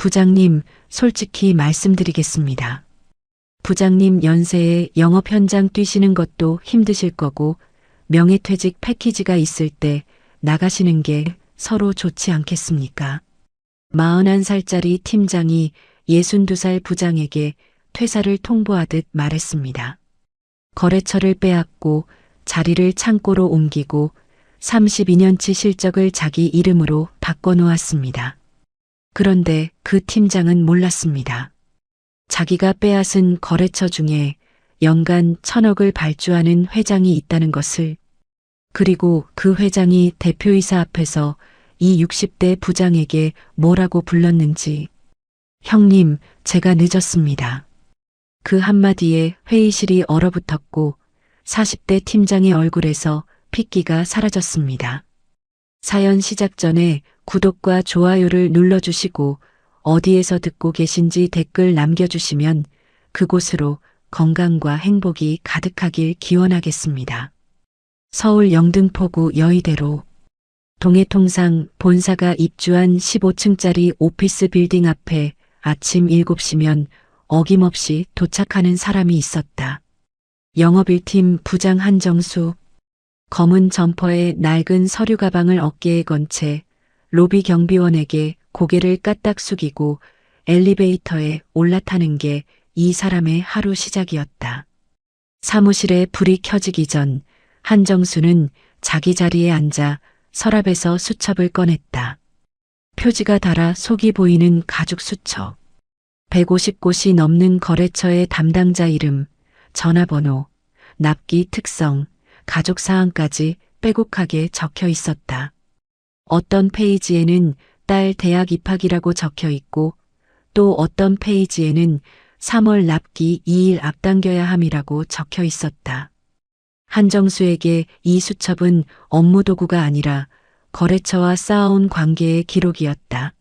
부장님, 솔직히 말씀드리겠습니다. 부장님 연세에 영업 현장 뛰시는 것도 힘드실 거고 명예퇴직 패키지가 있을 때 나가시는 게 서로 좋지 않겠습니까? 41살짜리 팀장이 62살 부장에게 퇴사를 통보하듯 말했습니다. 거래처를 빼앗고 자리를 창고로 옮기고 32년치 실적을 자기 이름으로 바꿔놓았습니다. 그런데 그 팀장은 몰랐습니다. 자기가 빼앗은 거래처 중에 연간 1,000억을 발주하는 회장이 있다는 것을, 그리고 그 회장이 대표이사 앞에서 이 60대 부장에게 뭐라고 불렀는지. 형님, 제가 늦었습니다. 그 한마디에 회의실이 얼어붙었고 40대 팀장의 얼굴에서 핏기가 사라졌습니다. 사연 시작 전에 구독과 좋아요를 눌러주시고 어디에서 듣고 계신지 댓글 남겨주시면 그곳으로 건강과 행복이 가득하길 기원하겠습니다. 서울 영등포구 여의대로 동해통상 본사가 입주한 15층짜리 오피스 빌딩 앞에 아침 7시면 어김없이 도착하는 사람이 있었다. 영업 1팀 부장 한정수. 검은 점퍼에 낡은 서류 가방을 어깨에 건 채 로비 경비원에게 고개를 까딱 숙이고 엘리베이터에 올라타는 게 이 사람의 하루 시작이었다. 사무실에 불이 켜지기 전 한정수는 자기 자리에 앉아 서랍에서 수첩을 꺼냈다. 표지가 달아 속이 보이는 가죽 수첩. 150곳이 넘는 거래처의 담당자 이름, 전화번호, 납기 특성, 가족 사항까지 빼곡하게 적혀 있었다. 어떤 페이지에는 딸 대학 입학이라고 적혀 있고 또 어떤 페이지에는 3월 납기 2일 앞당겨야 함이라고 적혀 있었다. 한정수에게 이 수첩은 업무 도구가 아니라 거래처와 쌓아온 관계의 기록이었다.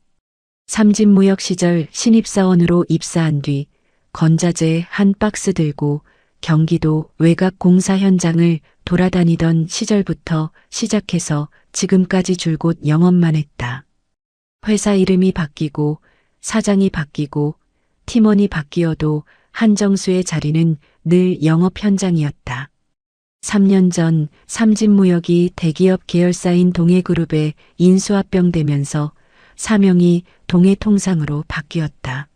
삼진무역 시절 신입사원으로 입사한 뒤 건자재 한 박스 들고 경기도 외곽 공사 현장을 돌아다니던 시절부터 시작해서 지금까지 줄곧 영업만 했다. 회사 이름이 바뀌고 사장이 바뀌고 팀원이 바뀌어도 한정수의 자리는 늘 영업 현장이었다. 3년 전 삼진무역이 대기업 계열사인 동해그룹에 인수합병되면서 사명이 동해통상으로 바뀌었다.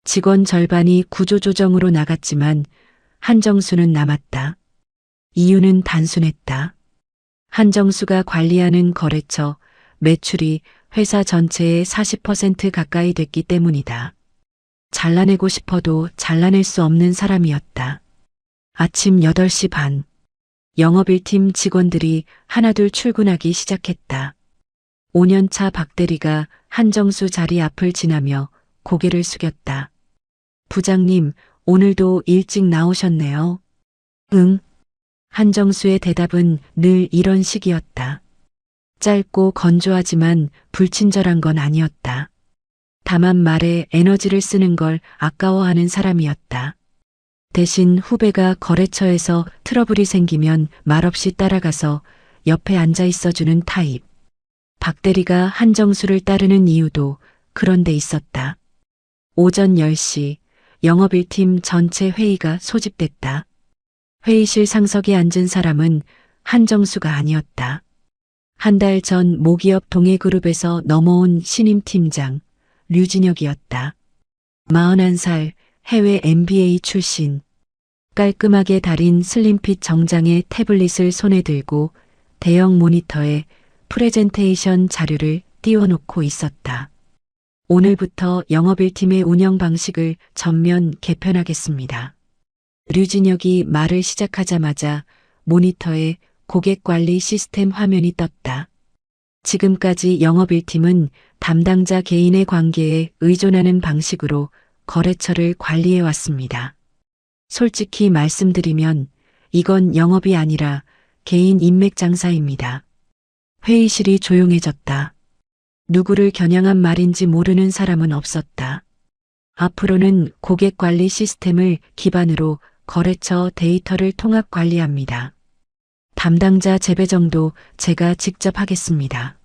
직원 절반이 구조조정으로 나갔지만 한정수는 남았다. 이유는 단순했다. 한정수가 관리하는 거래처 매출이 회사 전체의 40% 가까이 됐기 때문이다. 잘라내고 싶어도 잘라낼 수 없는 사람이었다. 아침 8시 반. 영업 1팀 직원들이 하나둘 출근하기 시작했다. 5년차 박대리가 한정수 자리 앞을 지나며 고개를 숙였다. 부장님, 오늘도 일찍 나오셨네요. 응. 한정수의 대답은 늘 이런 식이었다. 짧고 건조하지만 불친절한 건 아니었다. 다만 말에 에너지를 쓰는 걸 아까워하는 사람이었다. 대신 후배가 거래처에서 트러블이 생기면 말없이 따라가서 옆에 앉아 있어주는 타입. 박대리가 한정수를 따르는 이유도 그런 데 있었다. 오전 10시 영업 1팀 전체 회의가 소집됐다. 회의실 상석에 앉은 사람은 한정수가 아니었다. 한 달 전 모기업 동해그룹에서 넘어온 신임 팀장 류진혁이었다. 41살 해외 MBA 출신. 깔끔하게 다린 슬림핏 정장의 태블릿을 손에 들고 대형 모니터에 프레젠테이션 자료를 띄워놓고 있었다. 오늘부터 영업 1팀의 운영 방식을 전면 개편하겠습니다. 류진혁이 말을 시작하자마자 모니터에 고객관리 시스템 화면이 떴다. 지금까지 영업 1팀은 담당자 개인의 관계에 의존하는 방식으로 거래처를 관리해 왔습니다. 솔직히 말씀드리면 이건 영업이 아니라 개인 인맥 장사입니다. 회의실이 조용해졌다. 누구를 겨냥한 말인지 모르는 사람은 없었다. 앞으로는 고객 관리 시스템을 기반으로 거래처 데이터를 통합 관리합니다. 담당자 재배정도 제가 직접 하겠습니다.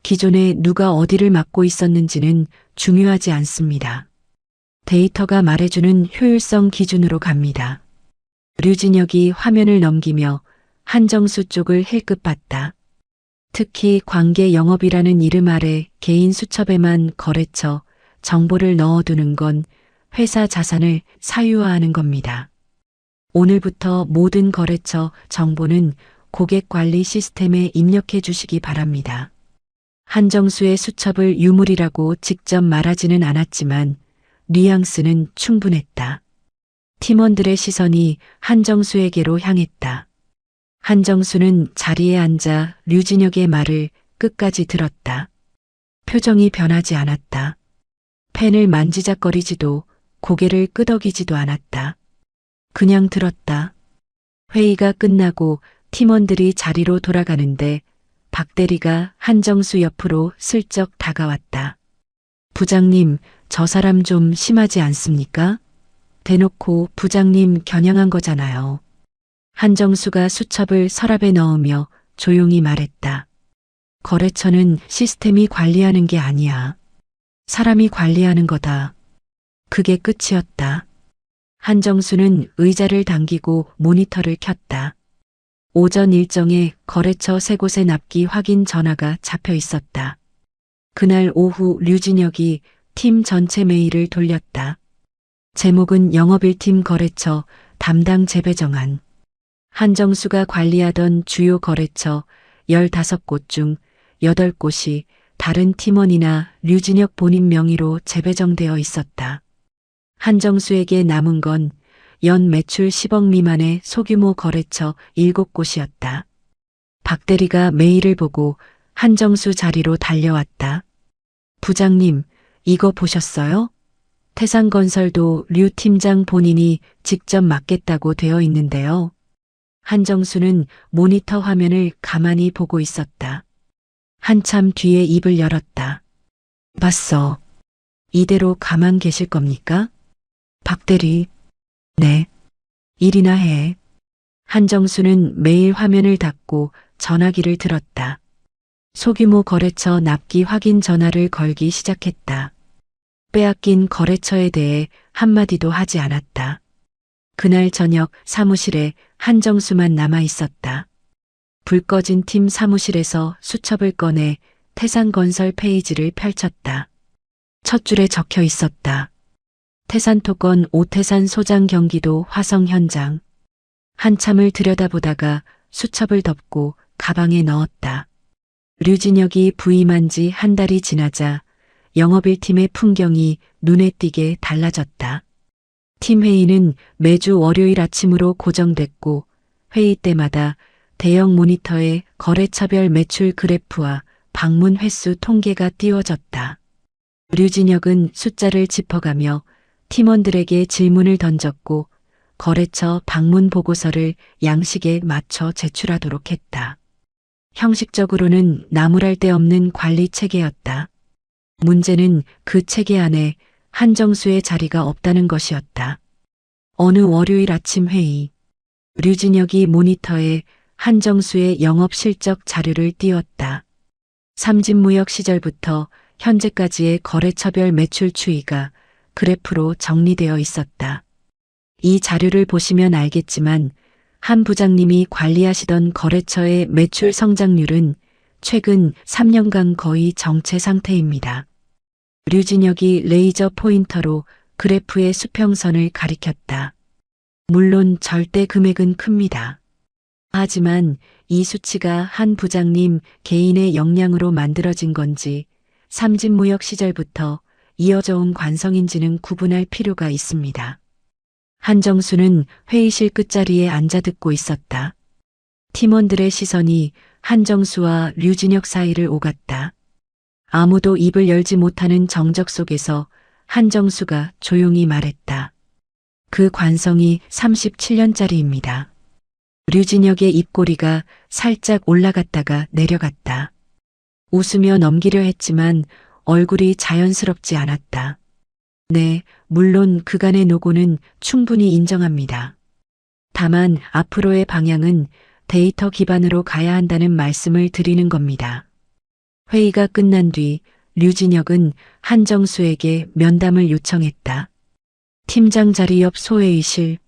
기존에 누가 어디를 맡고 있었는지는 중요하지 않습니다. 데이터가 말해주는 효율성 기준으로 갑니다. 류진혁이 화면을 넘기며 한정수 쪽을 힐끗봤다. 특히 관계 영업이라는 이름 아래 개인 수첩에만 거래처 정보를 넣어두는 건 회사 자산을 사유화하는 겁니다. 오늘부터 모든 거래처 정보는 고객 관리 시스템에 입력해 주시기 바랍니다. 한정수의 수첩을 유물이라고 직접 말하지는 않았지만 뉘앙스는 충분했다. 팀원들의 시선이 한정수에게로 향했다. 한정수는 자리에 앉아 류진혁의 말을 끝까지 들었다. 표정이 변하지 않았다. 펜을 만지작거리지도 고개를 끄덕이지도 않았다. 그냥 들었다. 회의가 끝나고 팀원들이 자리로 돌아가는데 박 대리가 한정수 옆으로 슬쩍 다가왔다. 부장님, 저 사람 좀 심하지 않습니까? 대놓고 부장님 겨냥한 거잖아요. 한정수가 수첩을 서랍에 넣으며 조용히 말했다. 거래처는 시스템이 관리하는 게 아니야. 사람이 관리하는 거다. 그게 끝이었다. 한정수는 의자를 당기고 모니터를 켰다. 오전 일정에 거래처 3곳의 납기 확인 전화가 잡혀 있었다. 그날 오후 류진혁이 팀 전체 메일을 돌렸다. 제목은 영업 1팀 거래처 담당 재배 정한. 한정수가 관리하던 주요 거래처 15곳 중 8곳이 다른 팀원이나 류진혁 본인 명의로 재배정되어 있었다. 한정수에게 남은 건 연 매출 10억 미만의 소규모 거래처 7곳이었다. 박 대리가 메일을 보고 한정수 자리로 달려왔다. 부장님, 이거 보셨어요? 태산건설도 류 팀장 본인이 직접 맡겠다고 되어 있는데요. 한정수는 모니터 화면을 가만히 보고 있었다. 한참 뒤에 입을 열었다. 봤어. 이대로 가만 계실 겁니까? 박 대리. 네. 일이나 해. 한정수는 메일 화면을 닫고 전화기를 들었다. 소규모 거래처 납기 확인 전화를 걸기 시작했다. 빼앗긴 거래처에 대해 한마디도 하지 않았다. 그날 저녁 사무실에 한정수만 남아 있었다. 불 꺼진 팀 사무실에서 수첩을 꺼내 태산건설 페이지를 펼쳤다. 첫 줄에 적혀 있었다. 태산토건 오태산 소장 경기도 화성 현장. 한참을 들여다보다가 수첩을 덮고 가방에 넣었다. 류진혁이 부임한 지 한 달이 지나자 영업 1팀의 풍경이 눈에 띄게 달라졌다. 팀 회의는 매주 월요일 아침으로 고정됐고 회의 때마다 대형 모니터에 거래처별 매출 그래프와 방문 횟수 통계가 띄워졌다. 류진혁은 숫자를 짚어가며 팀원들에게 질문을 던졌고 거래처 방문 보고서를 양식에 맞춰 제출하도록 했다. 형식적으로는 나무랄 데 없는 관리 체계였다. 문제는 그 체계 안에 한정수의 자리가 없다는 것이었다. 어느 월요일 아침 회의, 류진혁이 모니터에 한정수의 영업 실적 자료를 띄웠다. 삼진무역 시절부터 현재까지의 거래처별 매출 추이가 그래프로 정리되어 있었다. 이 자료를 보시면 알겠지만 한 부장님이 관리하시던 거래처의 매출 성장률은 최근 3년간 거의 정체 상태입니다. 류진혁이 레이저 포인터로 그래프의 수평선을 가리켰다. 물론 절대 금액은 큽니다. 하지만 이 수치가 한 부장님 개인의 역량으로 만들어진 건지 삼진무역 시절부터 이어져 온 관성인지는 구분할 필요가 있습니다. 한정수는 회의실 끝자리에 앉아 듣고 있었다. 팀원들의 시선이 한정수와 류진혁 사이를 오갔다. 아무도 입을 열지 못하는 정적 속에서 한정수가 조용히 말했다. 그 관성이 37년짜리입니다. 류진혁의 입꼬리가 살짝 올라갔다가 내려갔다. 웃으며 넘기려 했지만 얼굴이 자연스럽지 않았다. 네, 물론 그간의 노고는 충분히 인정합니다. 다만 앞으로의 방향은 데이터 기반으로 가야 한다는 말씀을 드리는 겁니다. 회의가 끝난 뒤 류진혁은 한정수에게 면담을 요청했다. 팀장 자리 옆 소회의실.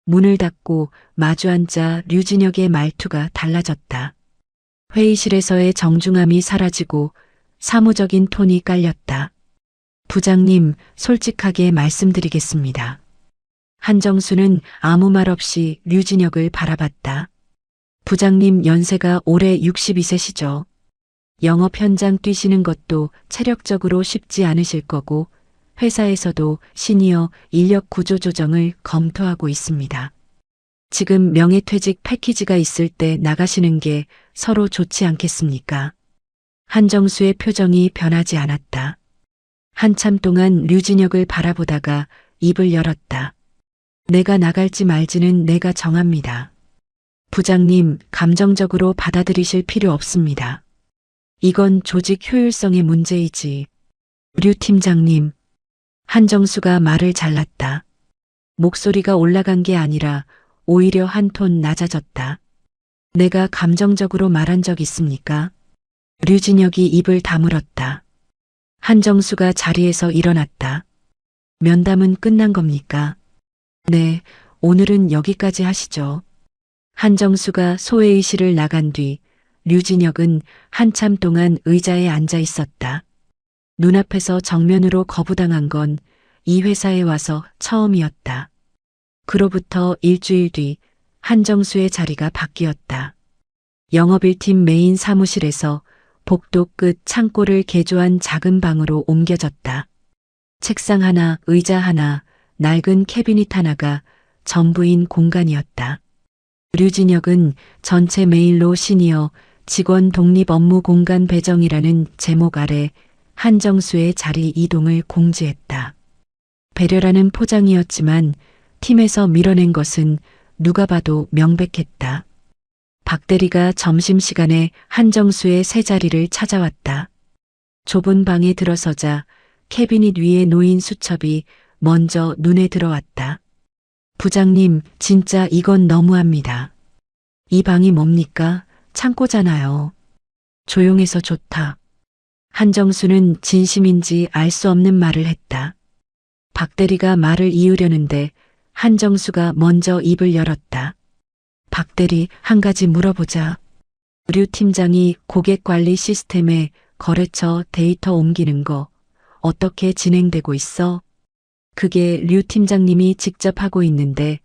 문을 닫고 마주 앉자 류진혁의 말투가 달라졌다. 회의실에서의 정중함이 사라지고 사무적인 톤이 깔렸다. 부장님, 솔직하게 말씀드리겠습니다. 한정수는 아무 말 없이 류진혁을 바라봤다. 부장님 연세가 올해 62세시죠. 영업 현장 뛰시는 것도 체력적으로 쉽지 않으실 거고 회사에서도 시니어 인력 구조 조정을 검토하고 있습니다. 지금 명예퇴직 패키지가 있을 때 나가시는 게 서로 좋지 않겠습니까? 한정수의 표정이 변하지 않았다. 한참 동안 류진혁을 바라보다가 입을 열었다. 내가 나갈지 말지는 내가 정합니다. 부장님, 감정적으로 받아들이실 필요 없습니다. 이건 조직 효율성의 문제이지. 류 팀장님. 한정수가 말을 잘랐다. 목소리가 올라간 게 아니라 오히려 한 톤 낮아졌다. 내가 감정적으로 말한 적 있습니까? 류진혁이 입을 다물었다. 한정수가 자리에서 일어났다. 면담은 끝난 겁니까? 네, 오늘은 여기까지 하시죠. 한정수가 소회의실을 나간 뒤 류진혁은 한참 동안 의자에 앉아 있었다. 눈앞에서 정면으로 거부당한 건 이 회사에 와서 처음이었다. 그로부터 일주일 뒤 한정수의 자리가 바뀌었다. 영업 1팀 메인 사무실에서 복도 끝 창고를 개조한 작은 방으로 옮겨졌다. 책상 하나, 의자 하나, 낡은 캐비닛 하나가 전부인 공간이었다. 류진혁은 전체 메일로 시니어 직원 독립 업무 공간 배정이라는 제목 아래 한정수의 자리 이동을 공지했다. 배려라는 포장이었지만 팀에서 밀어낸 것은 누가 봐도 명백했다. 박 대리가 점심시간에 한정수의 새 자리를 찾아왔다. 좁은 방에 들어서자 캐비닛 위에 놓인 수첩이 먼저 눈에 들어왔다. 부장님, 진짜 이건 너무합니다. 이 방이 뭡니까? 창고잖아요. 조용해서 좋다. 한정수는 진심인지 알 수 없는 말을 했다. 박 대리가 말을 이으려는데 한정수가 먼저 입을 열었다. 박 대리, 한 가지 물어보자. 류 팀장이 고객관리 시스템에 거래처 데이터 옮기는 거 어떻게 진행되고 있어? 그게 류 팀장님이 직접 하고 있는데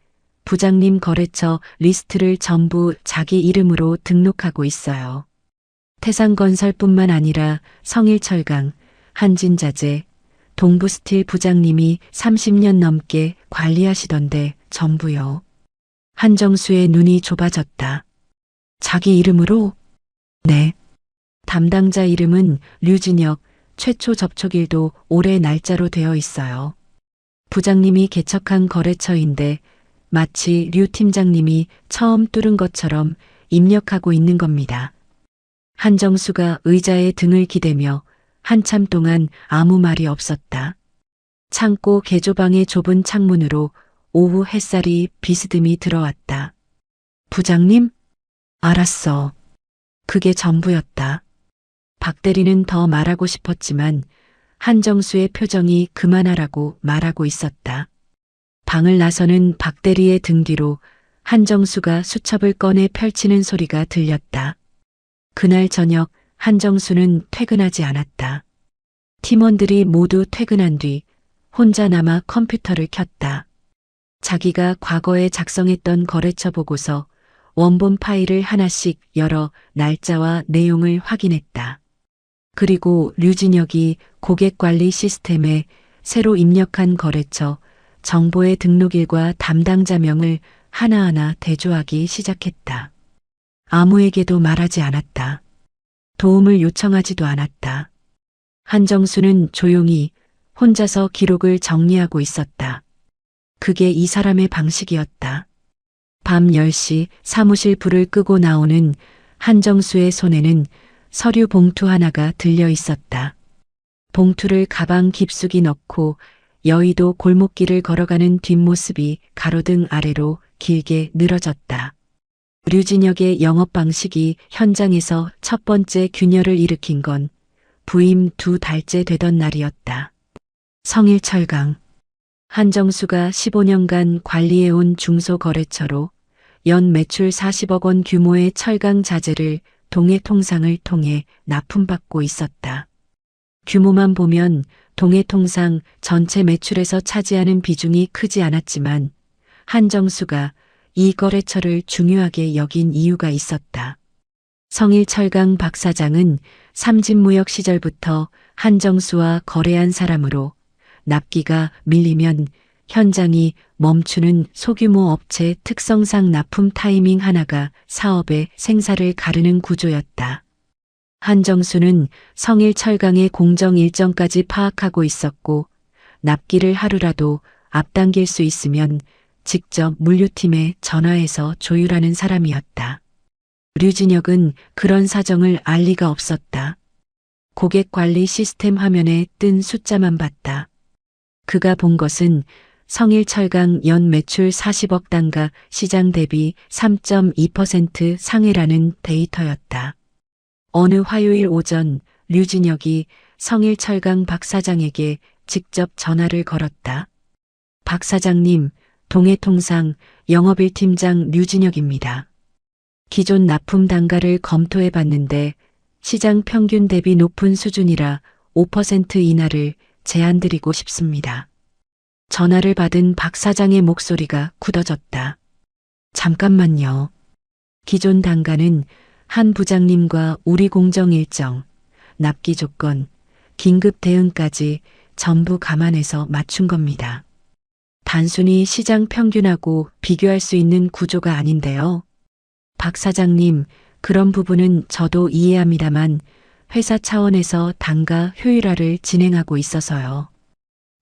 부장님 거래처 리스트를 전부 자기 이름으로 등록하고 있어요. 태상건설뿐만 아니라 성일철강, 한진자재, 동부스틸 부장님이 30년 넘게 관리하시던데 전부요. 한정수의 눈이 좁아졌다. 자기 이름으로? 네. 담당자 이름은 류진혁, 최초 접촉일도 올해 날짜로 되어 있어요. 부장님이 개척한 거래처인데 마치 류 팀장님이 처음 뚫은 것처럼 입력하고 있는 겁니다. 한정수가 의자에 등을 기대며 한참 동안 아무 말이 없었다. 창고 개조방의 좁은 창문으로 오후 햇살이 비스듬히 들어왔다. 부장님? 알았어. 그게 전부였다. 박 대리는 더 말하고 싶었지만 한정수의 표정이 그만하라고 말하고 있었다. 방을 나서는 박 대리의 등 뒤로 한정수가 수첩을 꺼내 펼치는 소리가 들렸다. 그날 저녁 한정수는 퇴근하지 않았다. 팀원들이 모두 퇴근한 뒤 혼자 남아 컴퓨터를 켰다. 자기가 과거에 작성했던 거래처 보고서 원본 파일을 하나씩 열어 날짜와 내용을 확인했다. 그리고 류진혁이 고객관리 시스템에 새로 입력한 거래처 정보의 등록일과 담당자명을 하나하나 대조하기 시작했다. 아무에게도 말하지 않았다. 도움을 요청하지도 않았다. 한정수는 조용히 혼자서 기록을 정리하고 있었다. 그게 이 사람의 방식이었다. 밤 10시 사무실 불을 끄고 나오는 한정수의 손에는 서류 봉투 하나가 들려 있었다. 봉투를 가방 깊숙이 넣고 여의도 골목길을 걸어가는 뒷모습이 가로등 아래로 길게 늘어졌다. 류진혁의 영업 방식이 현장에서 첫 번째 균열을 일으킨 건 부임 2달째 되던 날이었다. 성일철강. 한정수가 15년간 관리해온 중소거래처로 연 매출 40억 원 규모의 철강 자재를 동해통상을 통해 납품받고 있었다. 규모만 보면 동해통상 전체 매출에서 차지하는 비중이 크지 않았지만 한정수가 이 거래처를 중요하게 여긴 이유가 있었다. 성일철강 박 사장은 삼진무역 시절부터 한정수와 거래한 사람으로 납기가 밀리면 현장이 멈추는 소규모 업체 특성상 납품 타이밍 하나가 사업의 생사를 가르는 구조였다. 한정수는 성일철강의 공정 일정까지 파악하고 있었고 납기를 하루라도 앞당길 수 있으면 직접 물류팀에 전화해서 조율하는 사람이었다. 류진혁은 그런 사정을 알 리가 없었다. 고객 관리 시스템 화면에 뜬 숫자만 봤다. 그가 본 것은 성일철강 연 매출 40억 단가 시장 대비 3.2% 상회라는 데이터였다. 어느 화요일 오전 류진혁이 성일철강 박 사장에게 직접 전화를 걸었다. 박 사장님, 동해통상 영업일 팀장 류진혁입니다. 기존 납품 단가를 검토해 봤는데 시장 평균 대비 높은 수준이라 5% 인하를 제안드리고 싶습니다. 전화를 받은 박 사장의 목소리가 굳어졌다. 잠깐만요. 기존 단가는 한 부장님과 우리 공정 일정, 납기 조건, 긴급 대응까지 전부 감안해서 맞춘 겁니다. 단순히 시장 평균하고 비교할 수 있는 구조가 아닌데요. 박 사장님, 그런 부분은 저도 이해합니다만 회사 차원에서 단가 효율화를 진행하고 있어서요.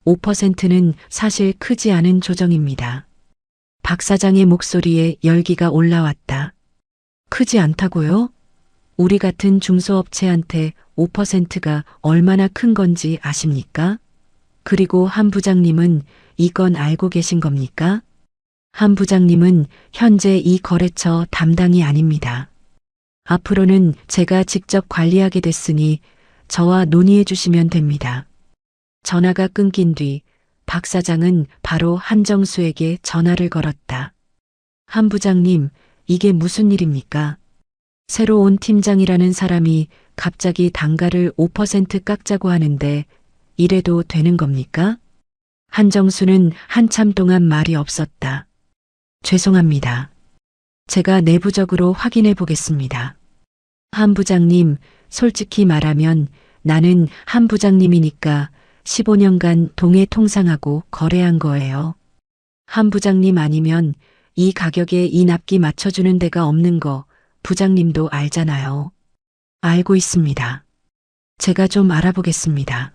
5%는 사실 크지 않은 조정입니다. 박 사장의 목소리에 열기가 올라왔다. 크지 않다고요? 우리 같은 중소업체한테 5%가 얼마나 큰 건지 아십니까? 그리고 한 부장님은 이건 알고 계신 겁니까? 한 부장님은 현재 이 거래처 담당이 아닙니다. 앞으로는 제가 직접 관리하게 됐으니 저와 논의해 주시면 됩니다. 전화가 끊긴 뒤 박 사장은 바로 한정수에게 전화를 걸었다. 한 부장님, 이게 무슨 일입니까? 새로 온 팀장이라는 사람이 갑자기 단가를 5% 깎자고 하는데 이래도 되는 겁니까? 한정수는 한참 동안 말이 없었다. 죄송합니다. 제가 내부적으로 확인해 보겠습니다. 한 부장님, 솔직히 말하면 나는 한 부장님이니까 15년간 동해통상하고 거래한 거예요. 한 부장님 아니면 이 가격에 이 납기 맞춰주는 데가 없는 거 부장님도 알잖아요. 알고 있습니다. 제가 좀 알아보겠습니다.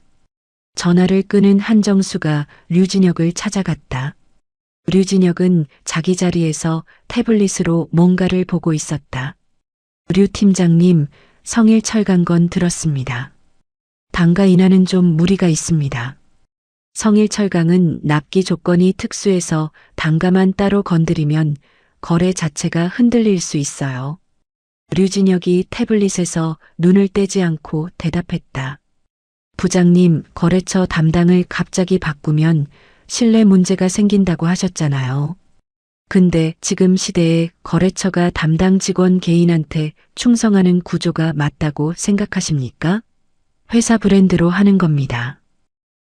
전화를 끄는 한정수가 류진혁을 찾아갔다. 류진혁은 자기 자리에서 태블릿으로 뭔가를 보고 있었다. 류 팀장님, 성일철강건 들었습니다. 단가 인하는 좀 무리가 있습니다. 성일철강은 납기 조건이 특수해서 단가만 따로 건드리면 거래 자체가 흔들릴 수 있어요. 류진혁이 태블릿에서 눈을 떼지 않고 대답했다. 부장님, 거래처 담당을 갑자기 바꾸면 신뢰 문제가 생긴다고 하셨잖아요. 근데 지금 시대에 거래처가 담당 직원 개인한테 충성하는 구조가 맞다고 생각하십니까? 회사 브랜드로 하는 겁니다.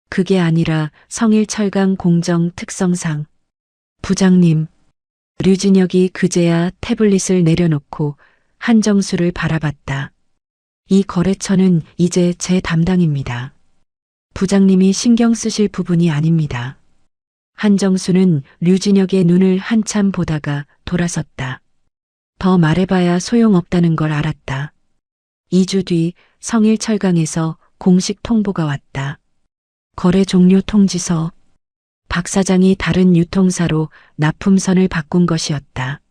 그게 아니라 성일철강 공정 특성상. 부장님, 류진혁이 그제야 태블릿을 내려놓고 한정수를 바라봤다. 이 거래처는 이제 제 담당입니다. 부장님이 신경 쓰실 부분이 아닙니다. 한정수는 류진혁의 눈을 한참 보다가 돌아섰다. 더 말해봐야 소용없다는 걸 알았다. 2주 뒤 성일철강에서 공식 통보가 왔다. 거래 종료 통지서. 박 사장이 다른 유통사로 납품선을 바꾼 것이었다.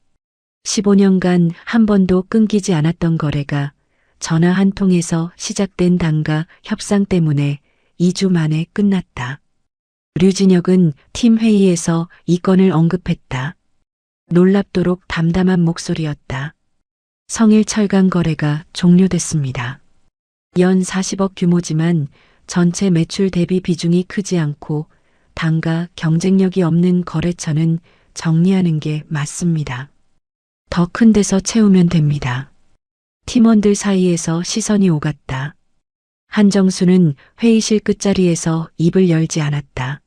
15년간 한 번도 끊기지 않았던 거래가 전화 한 통에서 시작된 단가 협상 때문에 2주 만에 끝났다. 류진혁은 팀 회의에서 이 건을 언급했다. 놀랍도록 담담한 목소리였다. 성일 철강 거래가 종료됐습니다. 연 40억 규모지만 전체 매출 대비 비중이 크지 않고 단가 경쟁력이 없는 거래처는 정리하는 게 맞습니다. 더 큰 데서 채우면 됩니다. 팀원들 사이에서 시선이 오갔다. 한정수는 회의실 끝자리에서 입을 열지 않았다.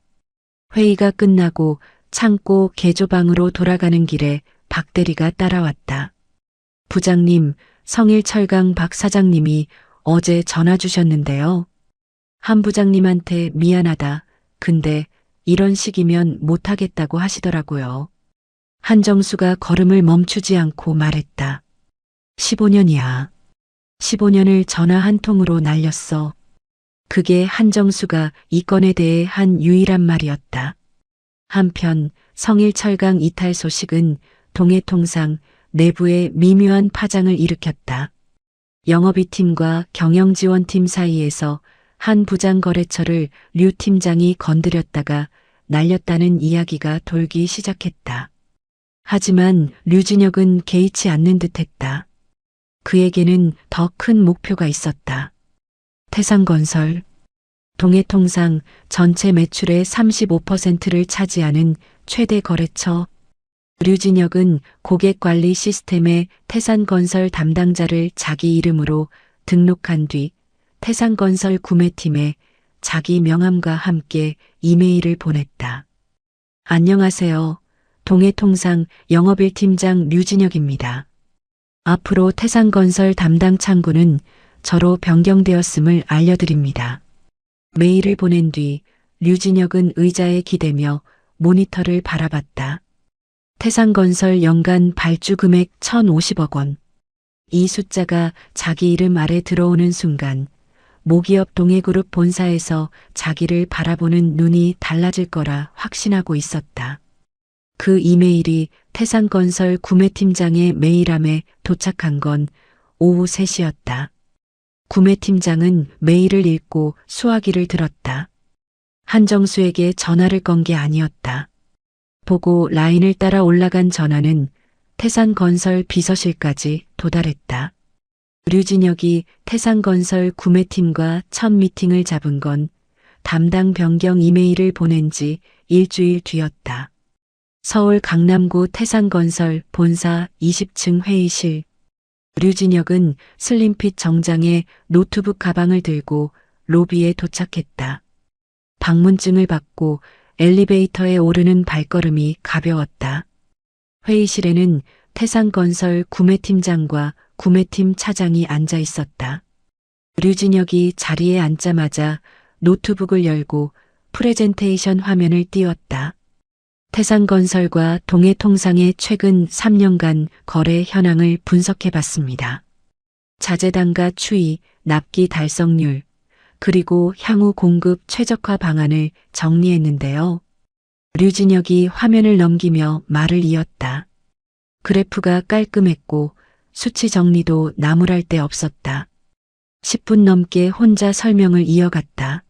회의가 끝나고 창고 개조방으로 돌아가는 길에 박 대리가 따라왔다. 부장님, 성일철강 박 사장님이 어제 전화 주셨는데요. 한 부장님한테 미안하다. 근데 이런 식이면 못하겠다고 하시더라고요. 한정수가 걸음을 멈추지 않고 말했다. 15년이야. 15년을 전화 한 통으로 날렸어. 그게 한정수가 이 건에 대해 한 유일한 말이었다. 한편 성일철강 이탈 소식은 동해통상 내부에 미묘한 파장을 일으켰다. 영업이팀과 경영지원팀 사이에서 한 부장 거래처를 류 팀장이 건드렸다가 날렸다는 이야기가 돌기 시작했다. 하지만 류진혁은 개의치 않는 듯했다. 그에게는 더 큰 목표가 있었다. 태산건설. 동해통상 전체 매출의 35%를 차지하는 최대 거래처. 류진혁은 고객관리 시스템에 태산건설 담당자를 자기 이름으로 등록한 뒤 태산건설 구매팀에 자기 명함과 함께 이메일을 보냈다. 안녕하세요. 동해통상 영업일팀장 류진혁입니다. 앞으로 태산건설 담당 창구는 저로 변경되었음을 알려드립니다. 메일을 보낸 뒤 류진혁은 의자에 기대며 모니터를 바라봤다. 태산건설 연간 발주 금액 1,050억 원. 이 숫자가 자기 이름 아래 들어오는 순간 모기업 동해그룹 본사에서 자기를 바라보는 눈이 달라질 거라 확신하고 있었다. 그 이메일이 태산건설 구매팀장의 메일함에 도착한 건 오후 3시였다. 구매팀장은 메일을 읽고 수화기를 들었다. 한정수에게 전화를 건 게 아니었다. 보고 라인을 따라 올라간 전화는 태산건설 비서실까지 도달했다. 류진혁이 태산건설 구매팀과 첫 미팅을 잡은 건 담당 변경 이메일을 보낸 지 일주일 뒤였다. 서울 강남구 태산건설 본사 20층 회의실. 류진혁은 슬림핏 정장에 노트북 가방을 들고 로비에 도착했다. 방문증을 받고 엘리베이터에 오르는 발걸음이 가벼웠다. 회의실에는 태산건설 구매팀장과 구매팀 차장이 앉아 있었다. 류진혁이 자리에 앉자마자 노트북을 열고 프레젠테이션 화면을 띄웠다. 태산건설과 동해통상의 최근 3년간 거래 현황을 분석해 봤습니다. 자재단가 추이, 납기 달성률, 그리고 향후 공급 최적화 방안을 정리했는데요. 류진혁이 화면을 넘기며 말을 이었다. 그래프가 깔끔했고 수치 정리도 나무랄 데 없었다. 10분 넘게 혼자 설명을 이어갔다.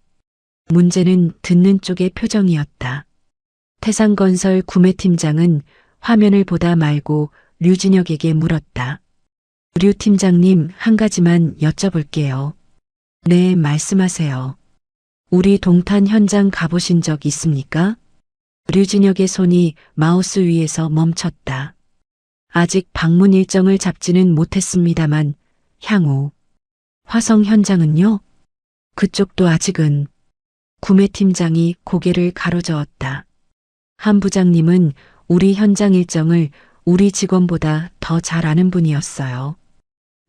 문제는 듣는 쪽의 표정이었다. 태산건설 구매팀장은 화면을 보다 말고 류진혁에게 물었다. 류 팀장님, 한 가지만 여쭤볼게요. 네, 말씀하세요. 우리 동탄 현장 가보신 적 있습니까? 류진혁의 손이 마우스 위에서 멈췄다. 아직 방문 일정을 잡지는 못했습니다만 향후 화성 현장은요? 그쪽도 아직은. 구매팀장이 고개를 가로저었다. 한 부장님은 우리 현장 일정을 우리 직원보다 더 잘 아는 분이었어요.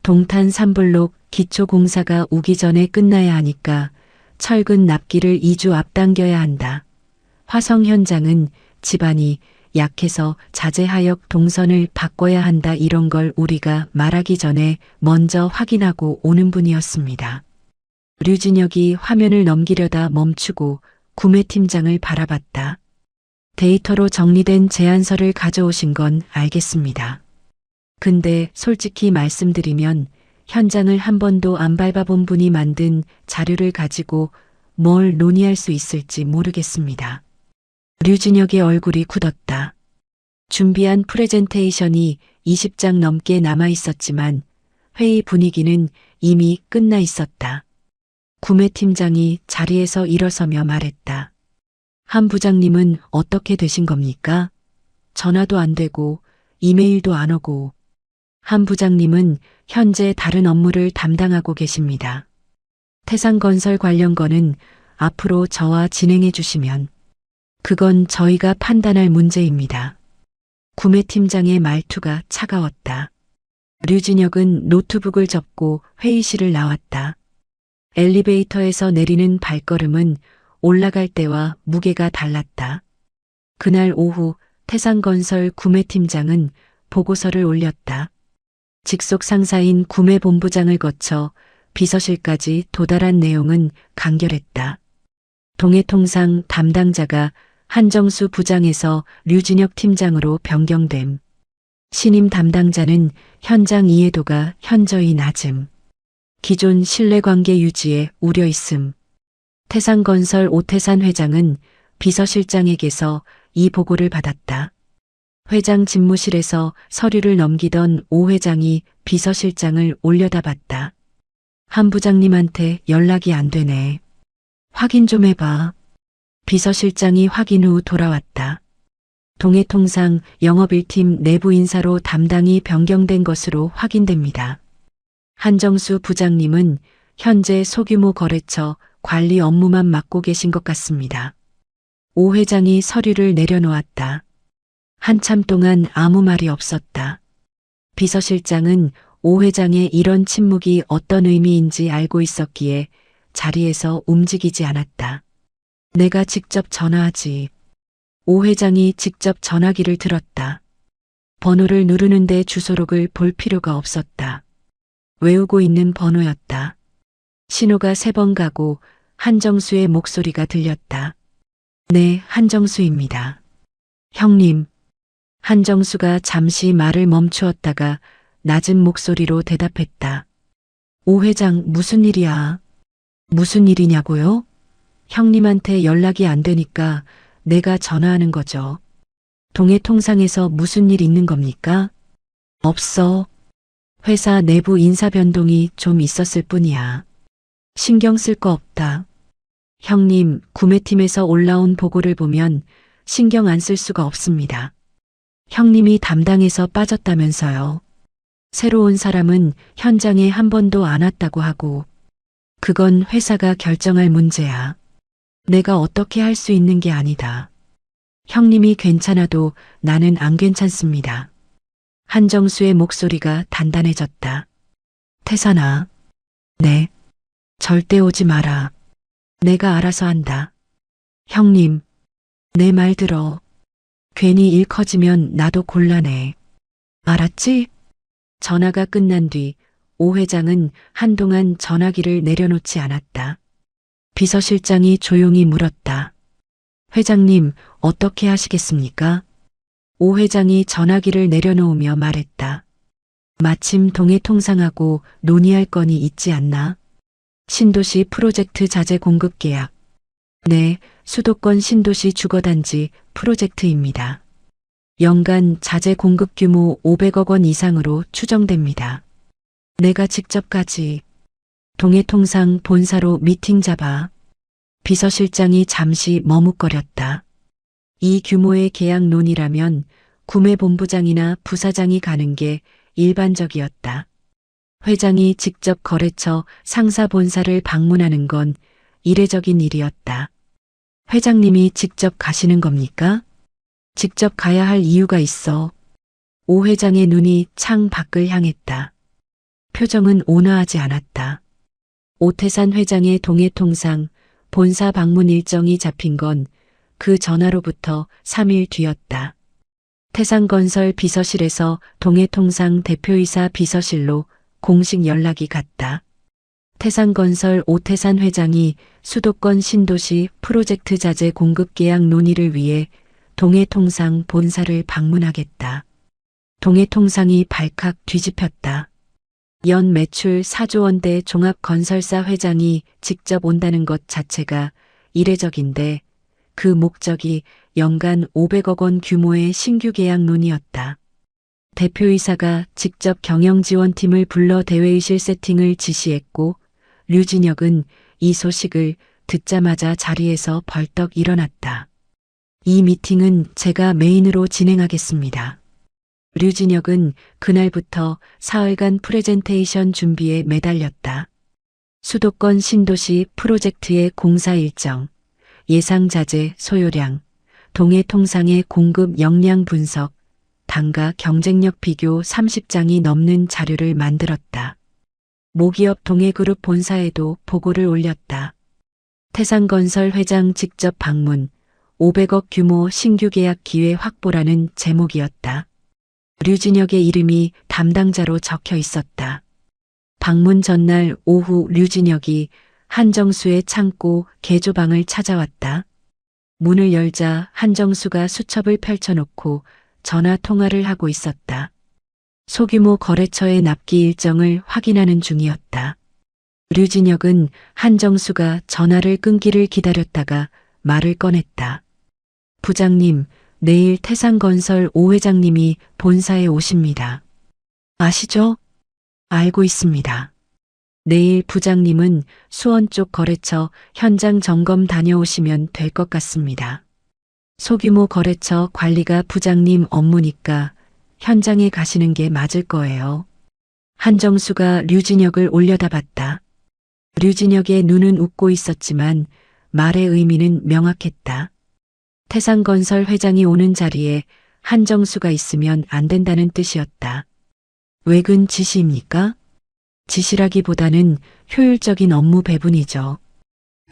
동탄 3블록 기초공사가 오기 전에 끝나야 하니까 철근 납기를 2주 앞당겨야 한다. 화성 현장은 집안이 약해서 자재하역 동선을 바꿔야 한다, 이런 걸 우리가 말하기 전에 먼저 확인하고 오는 분이었습니다. 류진혁이 화면을 넘기려다 멈추고 구매팀장을 바라봤다. 데이터로 정리된 제안서를 가져오신 건 알겠습니다. 근데 솔직히 말씀드리면 현장을 한 번도 안 밟아본 분이 만든 자료를 가지고 뭘 논의할 수 있을지 모르겠습니다. 류진혁의 얼굴이 굳었다. 준비한 프레젠테이션이 20장 넘게 남아 있었지만 회의 분위기는 이미 끝나 있었다. 구매팀장이 자리에서 일어서며 말했다. 한 부장님은 어떻게 되신 겁니까? 전화도 안 되고 이메일도 안 오고. 한 부장님은 현재 다른 업무를 담당하고 계십니다. 태산건설 관련 거는 앞으로 저와 진행해 주시면 그건 저희가 판단할 문제입니다. 구매팀장의 말투가 차가웠다. 류진혁은 노트북을 접고 회의실을 나왔다. 엘리베이터에서 내리는 발걸음은 올라갈 때와 무게가 달랐다. 그날 오후 태산건설 구매팀장은 보고서를 올렸다. 직속 상사인 구매본부장을 거쳐 비서실까지 도달한 내용은 간결했다. 동해통상 담당자가 한정수 부장에서 류진혁 팀장으로 변경됨. 신임 담당자는 현장 이해도가 현저히 낮음. 기존 신뢰관계 유지에 우려 있음. 태산건설 오태산 회장은 비서실장에게서 이 보고를 받았다. 회장 집무실에서 서류를 넘기던 오 회장이 비서실장을 올려다봤다. 한 부장님한테 연락이 안 되네. 확인 좀 해봐. 비서실장이 확인 후 돌아왔다. 동해통상 영업 1팀 내부 인사로 담당이 변경된 것으로 확인됩니다. 한정수 부장님은 현재 소규모 거래처 관리 업무만 맡고 계신 것 같습니다. 오 회장이 서류를 내려놓았다. 한참 동안 아무 말이 없었다. 비서실장은 오 회장의 이런 침묵이 어떤 의미인지 알고 있었기에 자리에서 움직이지 않았다. 내가 직접 전화하지. 오 회장이 직접 전화기를 들었다. 번호를 누르는데 주소록을 볼 필요가 없었다. 외우고 있는 번호였다. 신호가 3번 가고 한정수의 목소리가 들렸다. 네, 한정수입니다. 형님. 한정수가 잠시 말을 멈추었다가 낮은 목소리로 대답했다. 오 회장, 무슨 일이야? 무슨 일이냐고요? 형님한테 연락이 안 되니까 내가 전화하는 거죠. 동해통상에서 무슨 일 있는 겁니까? 없어. 회사 내부 인사 변동이 좀 있었을 뿐이야. 신경 쓸 거 없다. 형님, 구매팀에서 올라온 보고를 보면 신경 안 쓸 수가 없습니다. 형님이 담당에서 빠졌다면서요. 새로운 사람은 현장에 한 번도 안 왔다고 하고. 그건 회사가 결정할 문제야. 내가 어떻게 할 수 있는 게 아니다. 형님이 괜찮아도 나는 안 괜찮습니다. 한정수의 목소리가 단단해졌다. 태산아. 네. 절대 오지 마라. 내가 알아서 한다. 형님. 내 말 들어. 괜히 일 커지면 나도 곤란해. 알았지? 전화가 끝난 뒤 오 회장은 한동안 전화기를 내려놓지 않았다. 비서실장이 조용히 물었다. 회장님, 어떻게 하시겠습니까? 오 회장이 전화기를 내려놓으며 말했다. 마침 동해통상하고 논의할 건이 있지 않나? 신도시 프로젝트 자재 공급 계약. 네, 수도권 신도시 주거단지 프로젝트입니다. 연간 자재 공급 규모 500억 원 이상으로 추정됩니다. 내가 직접 가지. 동해통상 본사로 미팅 잡아. 비서실장이 잠시 머뭇거렸다. 이 규모의 계약 논의라면 구매본부장이나 부사장이 가는 게 일반적이었다. 회장이 직접 거래처 상사 본사를 방문하는 건 이례적인 일이었다. 회장님이 직접 가시는 겁니까? 직접 가야 할 이유가 있어. 오 회장의 눈이 창 밖을 향했다. 표정은 온화하지 않았다. 오태산 회장의 동해통상 본사 방문 일정이 잡힌 건 그 전화로부터 3일 뒤였다. 태산건설 비서실에서 동해통상 대표이사 비서실로 공식 연락이 갔다. 태산건설 오태산 회장이 수도권 신도시 프로젝트 자재 공급 계약 논의를 위해 동해통상 본사를 방문하겠다. 동해통상이 발칵 뒤집혔다. 연 매출 4조 원대 종합건설사 회장이 직접 온다는 것 자체가 이례적인데 그 목적이 연간 500억 원 규모의 신규 계약론이었다. 대표이사가 직접 경영지원팀을 불러 대회의실 세팅을 지시했고 류진혁은 이 소식을 듣자마자 자리에서 벌떡 일어났다. 이 미팅은 제가 메인으로 진행하겠습니다. 류진혁은 그날부터 사흘간 프레젠테이션 준비에 매달렸다. 수도권 신도시 프로젝트의 공사 일정, 예상 자재 소요량, 동해 통상의 공급 역량 분석, 단가 경쟁력 비교 30장이 넘는 자료를 만들었다. 모기업 동해그룹 본사에도 보고를 올렸다. 태산건설 회장 직접 방문, 500억 규모 신규 계약 기회 확보라는 제목이었다. 류진혁의 이름이 담당자로 적혀 있었다. 방문 전날 오후 류진혁이 한정수의 창고 개조방을 찾아왔다. 문을 열자 한정수가 수첩을 펼쳐놓고 전화 통화를 하고 있었다. 소규모 거래처의 납기 일정을 확인하는 중이었다. 류진혁은 한정수가 전화를 끊기를 기다렸다가 말을 꺼냈다. 부장님, 내일 태산건설 오 회장님이 본사에 오십니다. 아시죠? 알고 있습니다. 내일 부장님은 수원 쪽 거래처 현장 점검 다녀오시면 될 것 같습니다. 소규모 거래처 관리가 부장님 업무니까 현장에 가시는 게 맞을 거예요. 한정수가 류진혁을 올려다봤다. 류진혁의 눈은 웃고 있었지만 말의 의미는 명확했다. 태산건설 회장이 오는 자리에 한정수가 있으면 안 된다는 뜻이었다. 외근 지시입니까? 지시라기보다는 효율적인 업무 배분이죠.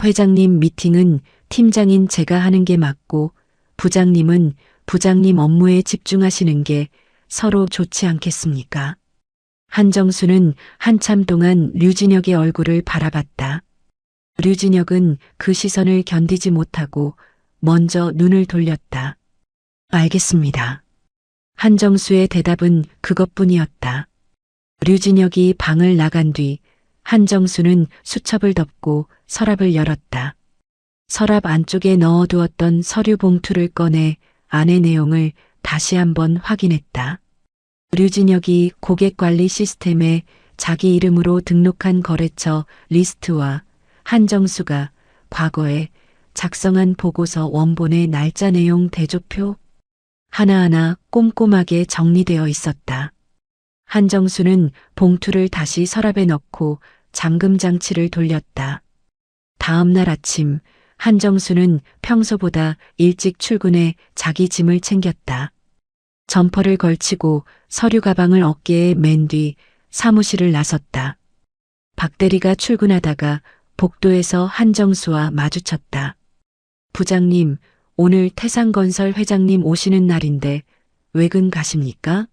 회장님 미팅은 팀장인 제가 하는 게 맞고 부장님은 부장님 업무에 집중하시는 게 서로 좋지 않겠습니까? 한정수는 한참 동안 류진혁의 얼굴을 바라봤다. 류진혁은 그 시선을 견디지 못하고 먼저 눈을 돌렸다. 알겠습니다. 한정수의 대답은 그것뿐이었다. 류진혁이 방을 나간 뒤 한정수는 수첩을 덮고 서랍을 열었다. 서랍 안쪽에 넣어두었던 서류 봉투를 꺼내 안의 내용을 다시 한번 확인했다. 류진혁이 고객관리 시스템에 자기 이름으로 등록한 거래처 리스트와 한정수가 과거에 작성한 보고서 원본의 날짜 내용 대조표 하나하나 꼼꼼하게 정리되어 있었다. 한정수는 봉투를 다시 서랍에 넣고 잠금 장치를 돌렸다. 다음 날 아침 한정수는 평소보다 일찍 출근해 자기 짐을 챙겼다. 점퍼를 걸치고 서류 가방을 어깨에 맨 뒤 사무실을 나섰다. 박 대리가 출근하다가 복도에서 한정수와 마주쳤다. 부장님, 오늘 태산건설 회장님 오시는 날인데 외근 가십니까?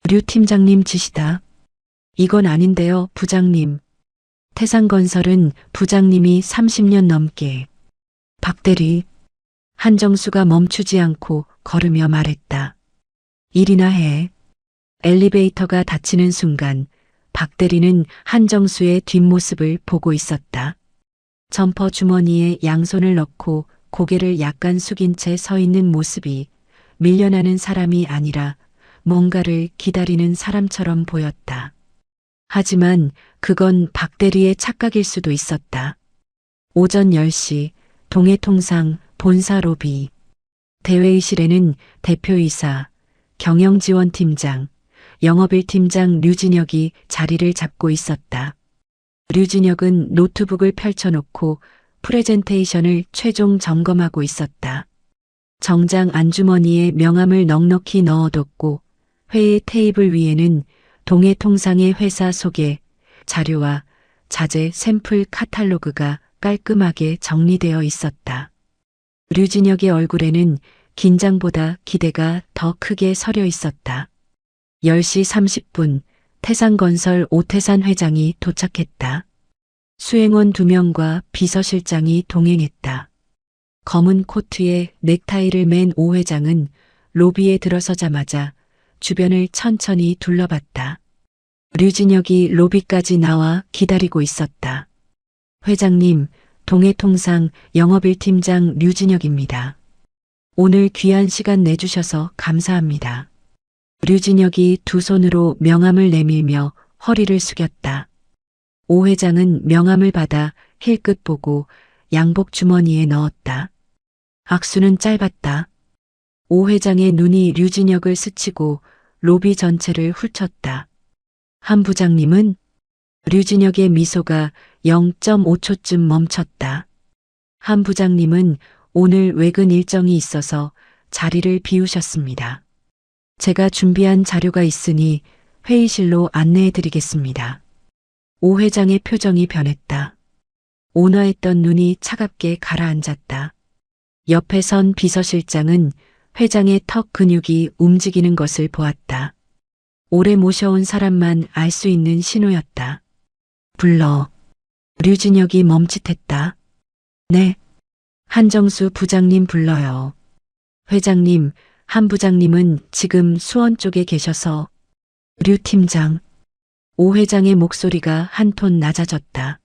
류 팀장님 지시다. 이건 아닌데요, 부장님. 태산건설은 부장님이 30년 넘게. 박 대리. 한정수가 멈추지 않고 걸으며 말했다. 일이나 해. 엘리베이터가 닫히는 순간 박 대리는 한정수의 뒷모습을 보고 있었다. 점퍼 주머니에 양손을 넣고 고개를 약간 숙인 채 서 있는 모습이 밀려나는 사람이 아니라 뭔가를 기다리는 사람처럼 보였다. 하지만 그건 박 대리의 착각일 수도 있었다. 오전 10시 동해통상 본사 로비. 대회의실에는 대표이사, 경영지원팀장, 영업일팀장 류진혁이 자리를 잡고 있었다. 류진혁은 노트북을 펼쳐놓고 프레젠테이션을 최종 점검하고 있었다. 정장 안주머니에 명함을 넉넉히 넣어뒀고 회의 테이블 위에는 동해통상의 회사 소개, 자료와 자재 샘플 카탈로그가 깔끔하게 정리되어 있었다. 류진혁의 얼굴에는 긴장보다 기대가 더 크게 서려 있었다. 10시 30분 태산건설 오태산 회장이 도착했다. 수행원 2명과 비서실장이 동행했다. 검은 코트에 넥타이를 맨 오 회장은 로비에 들어서자마자 주변을 천천히 둘러봤다. 류진혁이 로비까지 나와 기다리고 있었다. 회장님, 동해통상 영업일팀장 류진혁입니다. 오늘 귀한 시간 내주셔서 감사합니다. 류진혁이 두 손으로 명함을 내밀며 허리를 숙였다. 오 회장은 명함을 받아 힐끗 보고 양복 주머니에 넣었다. 악수는 짧았다. 오 회장의 눈이 류진혁을 스치고 로비 전체를 훑었다. 한 부장님은? 류진혁의 미소가 0.5초쯤 멈췄다. 한 부장님은 오늘 외근 일정이 있어서 자리를 비우셨습니다. 제가 준비한 자료가 있으니 회의실로 안내해 드리겠습니다. 오 회장의 표정이 변했다. 온화했던 눈이 차갑게 가라앉았다. 옆에 선 비서실장은 회장의 턱 근육이 움직이는 것을 보았다. 오래 모셔온 사람만 알 수 있는 신호였다. 불러. 류진혁이 멈칫했다. 네. 한정수 부장님 불러요. 회장님, 한 부장님은 지금 수원 쪽에 계셔서. 류 팀장. 오 회장의 목소리가 한 톤 낮아졌다.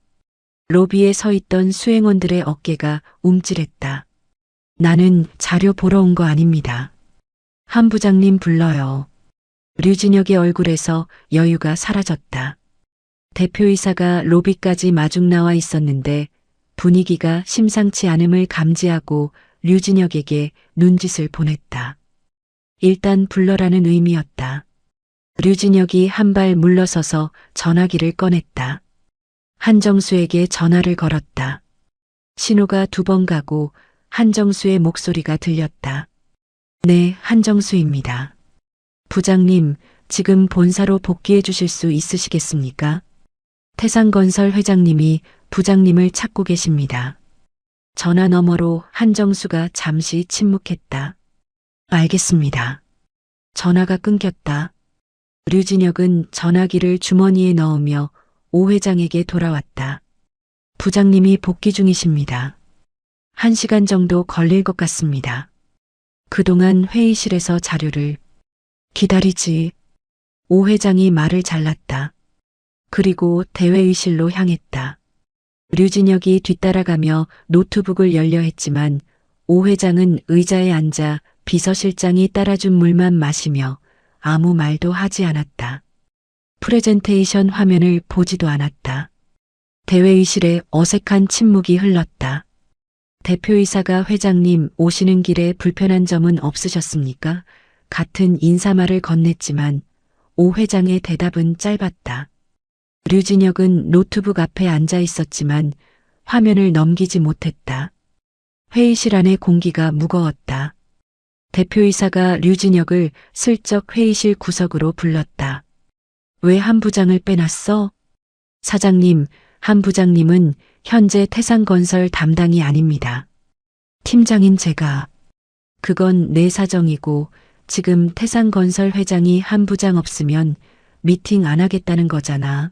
로비에 서 있던 수행원들의 어깨가 움찔했다. 나는 자료 보러 온 거 아닙니다. 한 부장님 불러요. 류진혁의 얼굴에서 여유가 사라졌다. 대표이사가 로비까지 마중 나와 있었는데 분위기가 심상치 않음을 감지하고 류진혁에게 눈짓을 보냈다. 일단 불러라는 의미였다. 류진혁이 한 발 물러서서 전화기를 꺼냈다. 한정수에게 전화를 걸었다. 신호가 두 번 가고 한정수의 목소리가 들렸다. 네, 한정수입니다. 부장님, 지금 본사로 복귀해 주실 수 있으시겠습니까? 태산건설 회장님이 부장님을 찾고 계십니다. 전화 너머로 한정수가 잠시 침묵했다. 알겠습니다. 전화가 끊겼다. 류진혁은 전화기를 주머니에 넣으며 오 회장에게 돌아왔다. 부장님이 복귀 중이십니다. 1시간 정도 걸릴 것 같습니다. 그동안 회의실에서 자료를 기다리지. 오 회장이 말을 잘랐다. 그리고 대회의실로 향했다. 류진혁이 뒤따라가며 노트북을 열려 했지만 오 회장은 의자에 앉아 비서실장이 따라준 물만 마시며 아무 말도 하지 않았다. 프레젠테이션 화면을 보지도 않았다. 대회의실에 어색한 침묵이 흘렀다. 대표이사가 회장님 오시는 길에 불편한 점은 없으셨습니까? 같은 인사말을 건넸지만 오 회장의 대답은 짧았다. 류진혁은 노트북 앞에 앉아 있었지만 화면을 넘기지 못했다. 회의실 안의 공기가 무거웠다. 대표이사가 류진혁을 슬쩍 회의실 구석으로 불렀다. 왜 한 부장을 빼놨어? 사장님, 한 부장님은 현재 태산건설 담당이 아닙니다. 팀장인 제가. 그건 내 사정이고 지금 태산건설 회장이 한 부장 없으면 미팅 안 하겠다는 거잖아.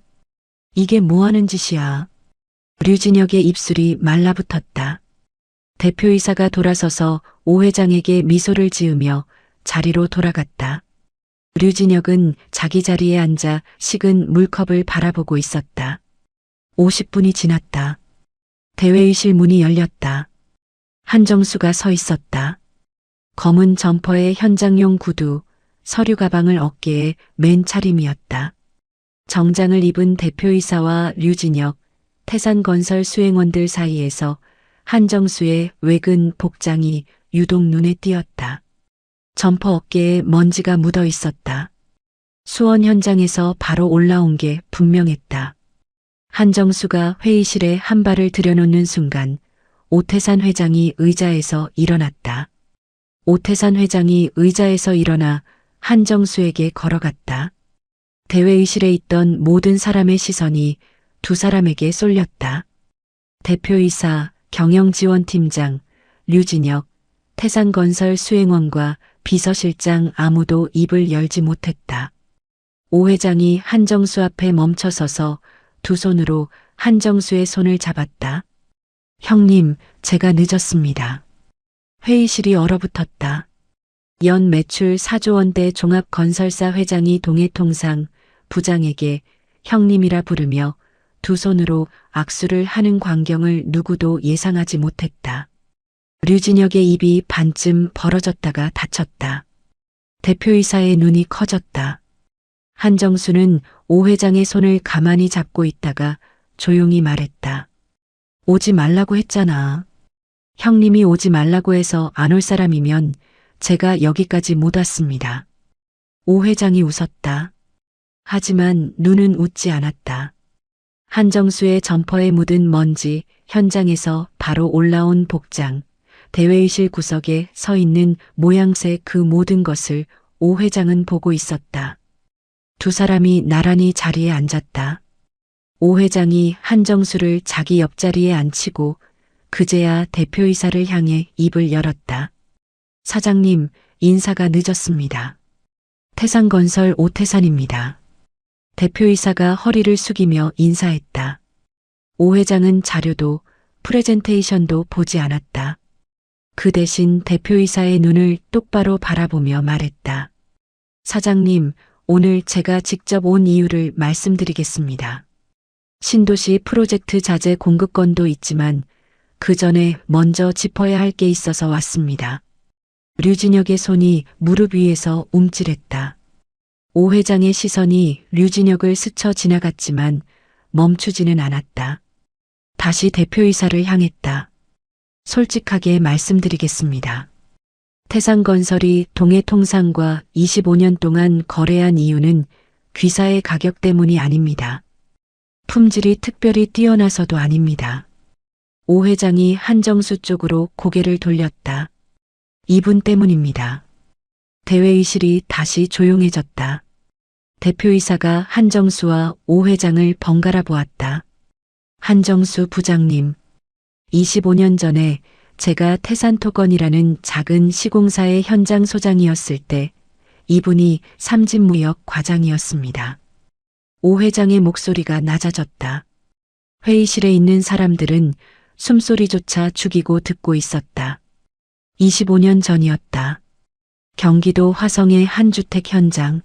이게 뭐 하는 짓이야. 류진혁의 입술이 말라붙었다. 대표이사가 돌아서서 오 회장에게 미소를 지으며 자리로 돌아갔다. 류진혁은 자기 자리에 앉아 식은 물컵을 바라보고 있었다. 50분이 지났다. 대회의실 문이 열렸다. 한정수가 서 있었다. 검은 점퍼에 현장용 구두, 서류 가방을 어깨에 맨 차림이었다. 정장을 입은 대표이사와 류진혁, 태산건설 수행원들 사이에서 한정수의 외근 복장이 유독 눈에 띄었다. 점퍼 어깨에 먼지가 묻어 있었다. 수원 현장에서 바로 올라온 게 분명했다. 한정수가 회의실에 한 발을 들여놓는 순간 오태산 회장이 의자에서 일어났다. 오태산 회장이 의자에서 일어나 한정수에게 걸어갔다. 대회의실에 있던 모든 사람의 시선이 두 사람에게 쏠렸다. 대표이사, 경영지원팀장, 류진혁, 태산건설 수행원과 비서실장 아무도 입을 열지 못했다. 오 회장이 한정수 앞에 멈춰서서 두 손으로 한정수의 손을 잡았다. 형님, 제가 늦었습니다. 회의실이 얼어붙었다. 연 매출 4조 원대 종합건설사 회장이 동해통상 부장에게 형님이라 부르며 두 손으로 악수를 하는 광경을 누구도 예상하지 못했다. 류진혁의 입이 반쯤 벌어졌다가 닫혔다. 대표이사의 눈이 커졌다. 한정수는 오 회장의 손을 가만히 잡고 있다가 조용히 말했다. 오지 말라고 했잖아. 형님이 오지 말라고 해서 안 올 사람이면 제가 여기까지 못 왔습니다. 오 회장이 웃었다. 하지만 눈은 웃지 않았다. 한정수의 점퍼에 묻은 먼지, 현장에서 바로 올라온 복장, 대회의실 구석에 서 있는 모양새 그 모든 것을 오 회장은 보고 있었다. 두 사람이 나란히 자리에 앉았다. 오 회장이 한정수를 자기 옆자리에 앉히고 그제야 대표이사를 향해 입을 열었다. 사장님, 인사가 늦었습니다. 태산건설 오태산입니다. 대표이사가 허리를 숙이며 인사했다. 오 회장은 자료도 프레젠테이션도 보지 않았다. 그 대신 대표이사의 눈을 똑바로 바라보며 말했다. 사장님, 오늘 제가 직접 온 이유를 말씀드리겠습니다. 신도시 프로젝트 자재 공급건도 있지만 그 전에 먼저 짚어야 할 게 있어서 왔습니다. 류진혁의 손이 무릎 위에서 움찔했다. 오 회장의 시선이 류진혁을 스쳐 지나갔지만 멈추지는 않았다. 다시 대표이사를 향했다. 솔직하게 말씀드리겠습니다. 태산건설이 동해통상과 25년 동안 거래한 이유는 귀사의 가격 때문이 아닙니다. 품질이 특별히 뛰어나서도 아닙니다. 오 회장이 한정수 쪽으로 고개를 돌렸다. 이분 때문입니다. 대회의실이 다시 조용해졌다. 대표이사가 한정수와 오 회장을 번갈아 보았다. 한정수 부장님, 25년 전에 제가 태산토건이라는 작은 시공사의 현장 소장이었을 때 이분이 삼진무역 과장이었습니다. 오 회장의 목소리가 낮아졌다. 회의실에 있는 사람들은 숨소리조차 죽이고 듣고 있었다. 25년 전이었다. 경기도 화성의 한 주택 현장.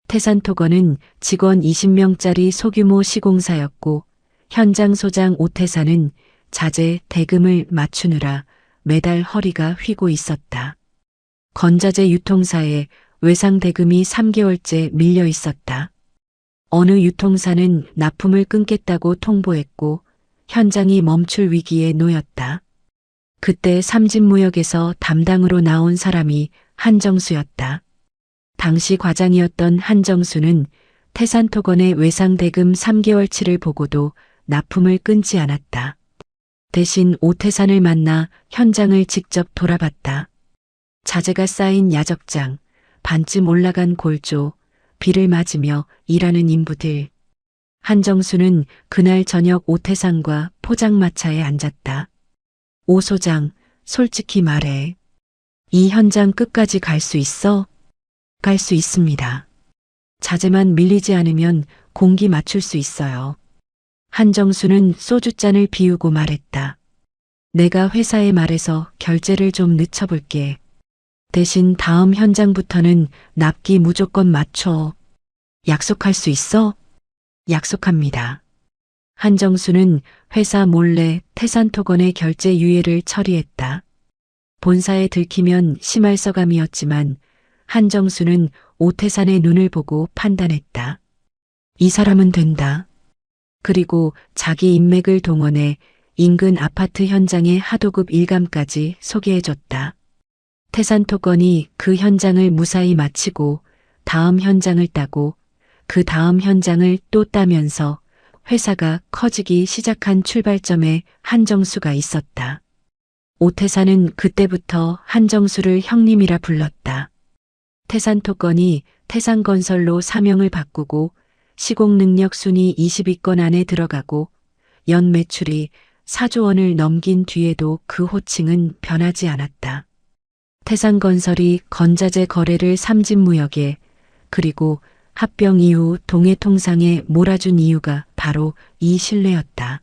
태산토건은 직원 20명짜리 소규모 시공사였고 현장 소장 오태산은 자재 대금을 맞추느라 매달 허리가 휘고 있었다. 건자재 유통사에 외상 대금이 3개월째 밀려 있었다. 어느 유통사는 납품을 끊겠다고 통보했고 현장이 멈출 위기에 놓였다. 그때 삼진무역에서 담당으로 나온 사람이 한정수였다. 당시 과장이었던 한정수는 태산토건의 외상대금 3개월치를 보고도 납품을 끊지 않았다. 대신 오태산을 만나 현장을 직접 돌아봤다. 자재가 쌓인 야적장, 반쯤 올라간 골조, 비를 맞으며 일하는 인부들. 한정수는 그날 저녁 오태산과 포장마차에 앉았다. 오 소장, 솔직히 말해. 이 현장 끝까지 갈 수 있어? 갈 수 있습니다. 자재만 밀리지 않으면 공기 맞출 수 있어요. 한정수는 소주잔을 비우고 말했다. 내가 회사에 말해서 결제를 좀 늦춰볼게. 대신 다음 현장부터는 납기 무조건 맞춰. 약속할 수 있어? 약속합니다. 한정수는 회사 몰래 태산토건의 결제 유예를 처리했다. 본사에 들키면 심할 서감이었지만 한정수는 오태산의 눈을 보고 판단했다. 이 사람은 된다. 그리고 자기 인맥을 동원해 인근 아파트 현장의 하도급 일감까지 소개해줬다. 태산토건이 그 현장을 무사히 마치고 다음 현장을 따고 그 다음 현장을 또 따면서 회사가 커지기 시작한 출발점에 한정수가 있었다. 오태산은 그때부터 한정수를 형님이라 불렀다. 태산토건이 태산건설로 사명을 바꾸고 시공능력 순위 20위권 안에 들어가고 연 매출이 4조 원을 넘긴 뒤에도 그 호칭은 변하지 않았다. 태산건설이 건자재 거래를 삼진무역에 그리고 합병 이후 동해통상에 몰아준 이유가 바로 이 신뢰였다.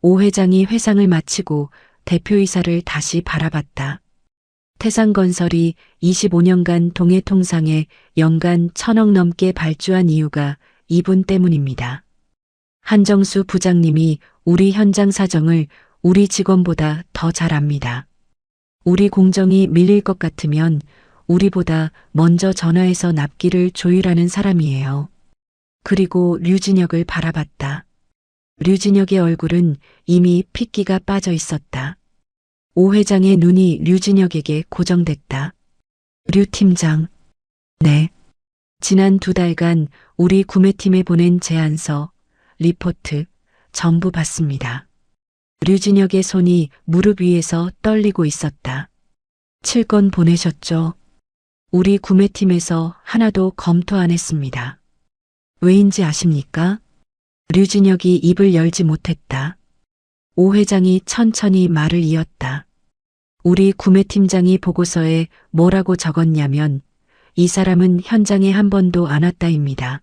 오 회장이 회상을 마치고 대표이사를 다시 바라봤다. 태산건설이 25년간 동해통상에 연간 1,000억 넘게 발주한 이유가 이분 때문입니다. 한정수 부장님이 우리 현장 사정을 우리 직원보다 더 잘 압니다. 우리 공정이 밀릴 것 같으면 우리보다 먼저 전화해서 납기를 조율하는 사람이에요. 그리고 류진혁을 바라봤다. 류진혁의 얼굴은 이미 핏기가 빠져 있었다. 오 회장의 눈이 류진혁에게 고정됐다. 류 팀장. 네. 지난 2달간 우리 구매팀에 보낸 제안서, 리포트 전부 봤습니다. 류진혁의 손이 무릎 위에서 떨리고 있었다. 7건 보내셨죠? 우리 구매팀에서 하나도 검토 안 했습니다. 왜인지 아십니까? 류진혁이 입을 열지 못했다. 오 회장이 천천히 말을 이었다. 우리 구매팀장이 보고서에 뭐라고 적었냐면 이 사람은 현장에 한 번도 안 왔다입니다.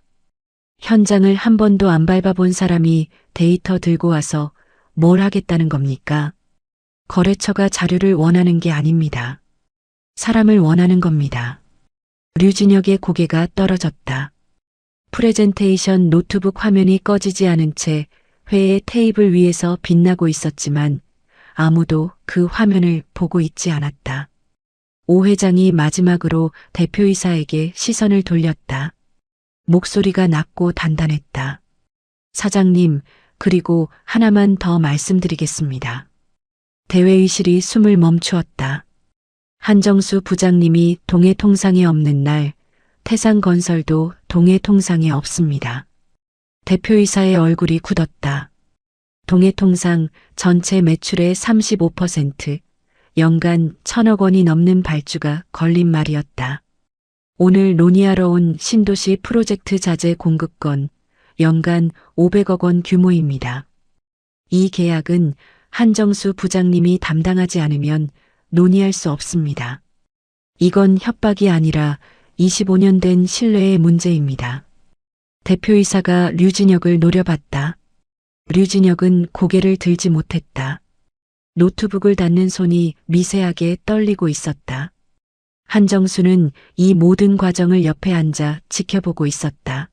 현장을 한 번도 안 밟아본 사람이 데이터 들고 와서 뭘 하겠다는 겁니까? 거래처가 자료를 원하는 게 아닙니다. 사람을 원하는 겁니다. 류진혁의 고개가 떨어졌다. 프레젠테이션 노트북 화면이 꺼지지 않은 채 회의 테이블 위에서 빛나고 있었지만 아무도 그 화면을 보고 있지 않았다. 오 회장이 마지막으로 대표이사에게 시선을 돌렸다. 목소리가 낮고 단단했다. 사장님, 그리고 하나만 더 말씀드리겠습니다. 대회의실이 숨을 멈추었다. 한정수 부장님이 동해통상에 없는 날, 태산건설도 동해통상에 없습니다. 대표이사의 얼굴이 굳었다. 동해통상 전체 매출의 35%, 연간 1,000억 원이 넘는 발주가 걸린 말이었다. 오늘 논의하러 온 신도시 프로젝트 자재 공급건, 연간 500억 원 규모입니다. 이 계약은 한정수 부장님이 담당하지 않으면 논의할 수 없습니다. 이건 협박이 아니라 25년 된 신뢰의 문제입니다. 대표이사가 류진혁을 노려봤다. 류진혁은 고개를 들지 못했다. 노트북을 닫는 손이 미세하게 떨리고 있었다. 한정수는 이 모든 과정을 옆에 앉아 지켜보고 있었다.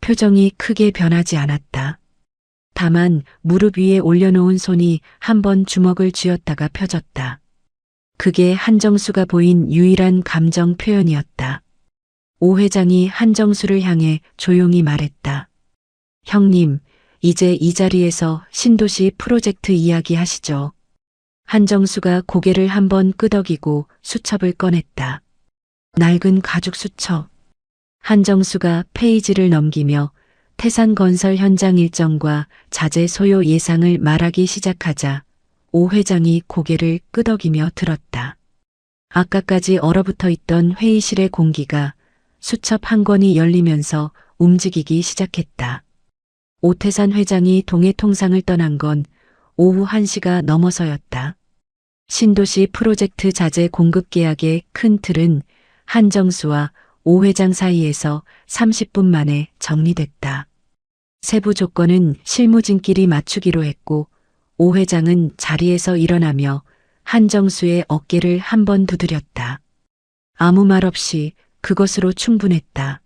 표정이 크게 변하지 않았다. 다만 무릎 위에 올려놓은 손이 한 번 주먹을 쥐었다가 펴졌다. 그게 한정수가 보인 유일한 감정 표현이었다. 오 회장이 한정수를 향해 조용히 말했다. 형님, 이제 이 자리에서 신도시 프로젝트 이야기 하시죠. 한정수가 고개를 한번 끄덕이고 수첩을 꺼냈다. 낡은 가죽 수첩. 한정수가 페이지를 넘기며 태산건설 현장 일정과 자재 소요 예상을 말하기 시작하자 오 회장이 고개를 끄덕이며 들었다. 아까까지 얼어붙어 있던 회의실의 공기가 수첩 한 권이 열리면서 움직이기 시작했다. 오태산 회장이 동해통상을 떠난 건 오후 1시가 넘어서였다. 신도시 프로젝트 자재 공급 계약의 큰 틀은 한정수와 오 회장 사이에서 30분 만에 정리됐다. 세부 조건은 실무진끼리 맞추기로 했고 오 회장은 자리에서 일어나며 한정수의 어깨를 한 번 두드렸다. 아무 말 없이 그것으로 충분했다.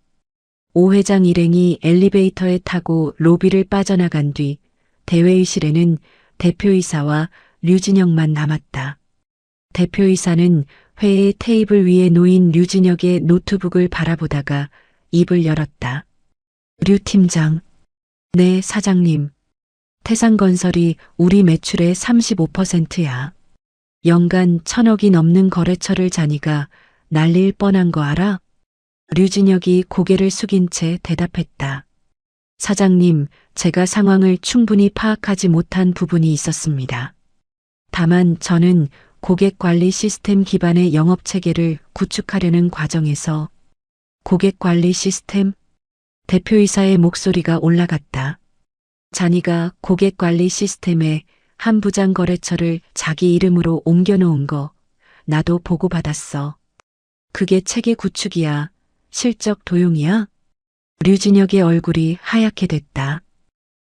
오 회장 일행이 엘리베이터에 타고 로비를 빠져나간 뒤 대회의실에는 대표이사와 류진혁만 남았다. 대표이사는 회의 테이블 위에 놓인 류진혁의 노트북을 바라보다가 입을 열었다. 류 팀장. 네, 사장님. 태산건설이 우리 매출의 35%야. 연간 1,000억이 넘는 거래처를 자니가 날릴 뻔한 거 알아? 류진혁이 고개를 숙인 채 대답했다. 사장님, 제가 상황을 충분히 파악하지 못한 부분이 있었습니다. 다만 저는 고객관리 시스템 기반의 영업체계를 구축하려는 과정에서 고객관리 시스템? 대표이사의 목소리가 올라갔다. 자니가 고객관리 시스템에 한 부장 거래처를 자기 이름으로 옮겨놓은 거 나도 보고받았어. 그게 체계 구축이야. 실적 도용이야? 류진혁의 얼굴이 하얗게 됐다.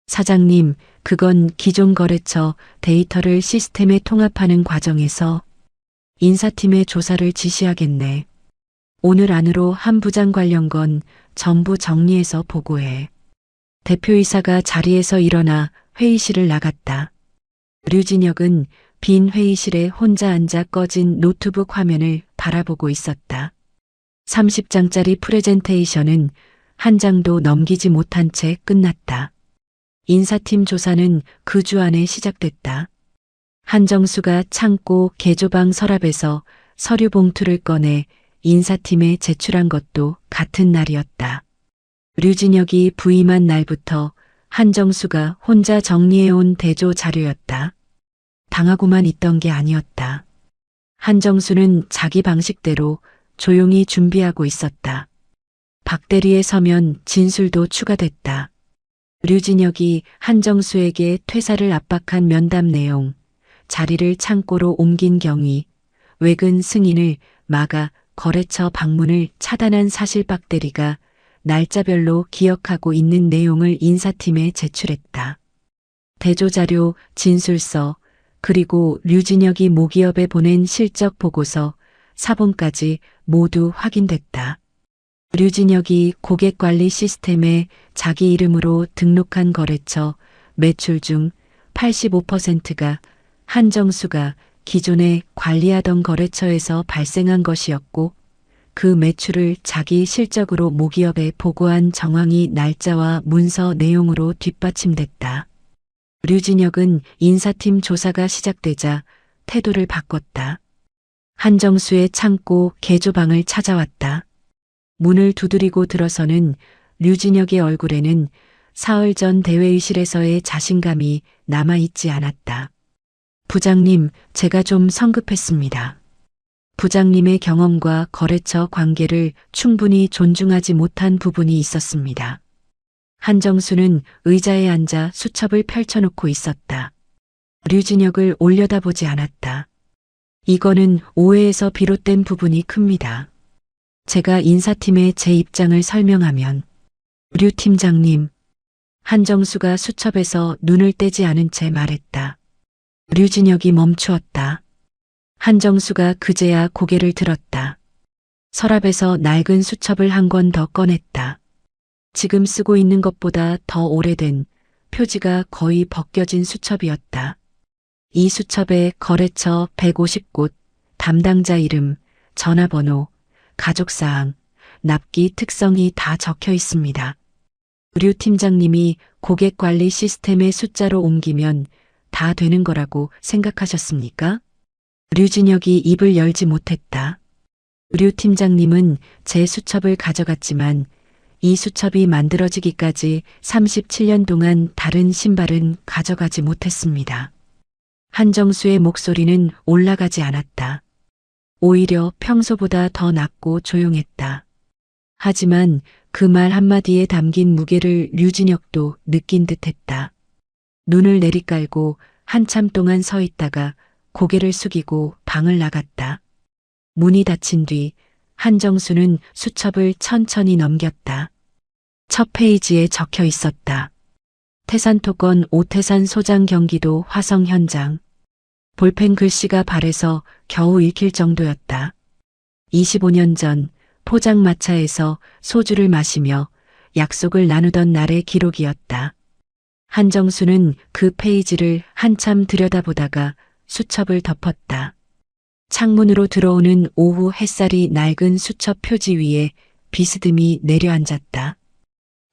사장님, 그건 기존 거래처 데이터를 시스템에 통합하는 과정에서 인사팀의 조사를 지시하겠네. 오늘 안으로 한 부장 관련 건 전부 정리해서 보고해. 대표이사가 자리에서 일어나 회의실을 나갔다. 류진혁은 빈 회의실에 혼자 앉아 꺼진 노트북 화면을 바라보고 있었다. 30장짜리 프레젠테이션은 한 장도 넘기지 못한 채 끝났다. 인사팀 조사는 그 주 안에 시작됐다. 한정수가 창고 개조방 서랍에서 서류 봉투를 꺼내 인사팀에 제출한 것도 같은 날이었다. 류진혁이 부임한 날부터 한정수가 혼자 정리해온 대조 자료였다. 당하고만 있던 게 아니었다. 한정수는 자기 방식대로 조용히 준비하고 있었다. 박대리에 서면 진술도 추가됐다. 류진혁이 한정수에게 퇴사를 압박한 면담 내용, 자리를 창고로 옮긴 경위, 외근 승인을 막아 거래처 방문을 차단한 사실 박대리가 날짜별로 기억하고 있는 내용을 인사팀에 제출했다. 대조자료, 진술서, 그리고 류진혁이 모기업에 보낸 실적 보고서, 사본까지 모두 확인됐다. 류진혁이 고객관리 시스템에 자기 이름으로 등록한 거래처 매출 중 85%가 한정수가 기존에 관리하던 거래처에서 발생한 것이었고, 그 매출을 자기 실적으로 모기업에 보고한 정황이 날짜와 문서 내용으로 뒷받침됐다. 류진혁은 인사팀 조사가 시작되자 태도를 바꿨다. 한정수의 창고 개조방을 찾아왔다. 문을 두드리고 들어서는 류진혁의 얼굴에는 사흘 전 대회의실에서의 자신감이 남아있지 않았다. 부장님, 제가 좀 성급했습니다. 부장님의 경험과 거래처 관계를 충분히 존중하지 못한 부분이 있었습니다. 한정수는 의자에 앉아 수첩을 펼쳐놓고 있었다. 류진혁을 올려다보지 않았다. 이거는 오해에서 비롯된 부분이 큽니다. 제가 인사팀에 제 입장을 설명하면, 류 팀장님, 한정수가 수첩에서 눈을 떼지 않은 채 말했다. 류진혁이 멈추었다. 한정수가 그제야 고개를 들었다. 서랍에서 낡은 수첩을 한 권 더 꺼냈다. 지금 쓰고 있는 것보다 더 오래된, 표지가 거의 벗겨진 수첩이었다. 이 수첩에 거래처 150곳, 담당자 이름, 전화번호, 가족사항, 납기 특성이 다 적혀 있습니다. 류 팀장님이 고객관리 시스템의 숫자로 옮기면 다 되는 거라고 생각하셨습니까? 류진혁이 입을 열지 못했다. 류 팀장님은 제 수첩을 가져갔지만 이 수첩이 만들어지기까지 37년 동안 다른 신발은 가져가지 못했습니다. 한정수의 목소리는 올라가지 않았다. 오히려 평소보다 더 낮고 조용했다. 하지만 그 말 한마디에 담긴 무게를 류진혁도 느낀 듯했다. 눈을 내리깔고 한참 동안 서 있다가 고개를 숙이고 방을 나갔다. 문이 닫힌 뒤 한정수는 수첩을 천천히 넘겼다. 첫 페이지에 적혀 있었다. 태산토건 오태산 소장 경기도 화성 현장. 볼펜 글씨가 발에서 겨우 읽힐 정도였다. 25년 전 포장마차에서 소주를 마시며 약속을 나누던 날의 기록이었다. 한정수는 그 페이지를 한참 들여다보다가 수첩을 덮었다. 창문으로 들어오는 오후 햇살이 낡은 수첩 표지 위에 비스듬히 내려앉았다.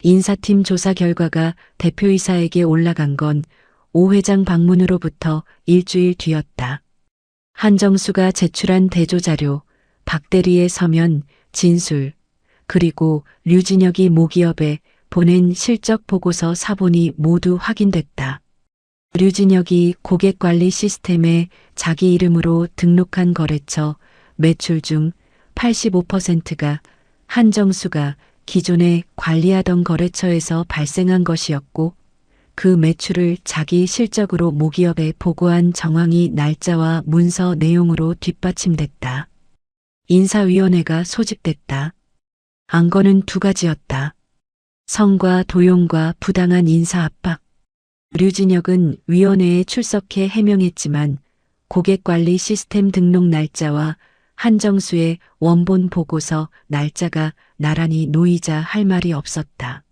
인사팀 조사 결과가 대표이사에게 올라간 건 오 회장 방문으로부터 일주일 뒤였다. 한정수가 제출한 대조자료, 박대리의 서면, 진술, 그리고 류진혁이 모기업에 보낸 실적 보고서 사본이 모두 확인됐다. 류진혁이 고객관리 시스템에 자기 이름으로 등록한 거래처 매출 중 85%가 한정수가 기존에 관리하던 거래처에서 발생한 것이었고, 그 매출을 자기 실적으로 모기업에 보고한 정황이 날짜와 문서 내용으로 뒷받침됐다. 인사위원회가 소집됐다. 안건은 두 가지였다. 성과 도용과 부당한 인사 압박. 류진혁은 위원회에 출석해 해명했지만 고객관리 시스템 등록 날짜와 한정수의 원본 보고서 날짜가 나란히 놓이자 할 말이 없었다.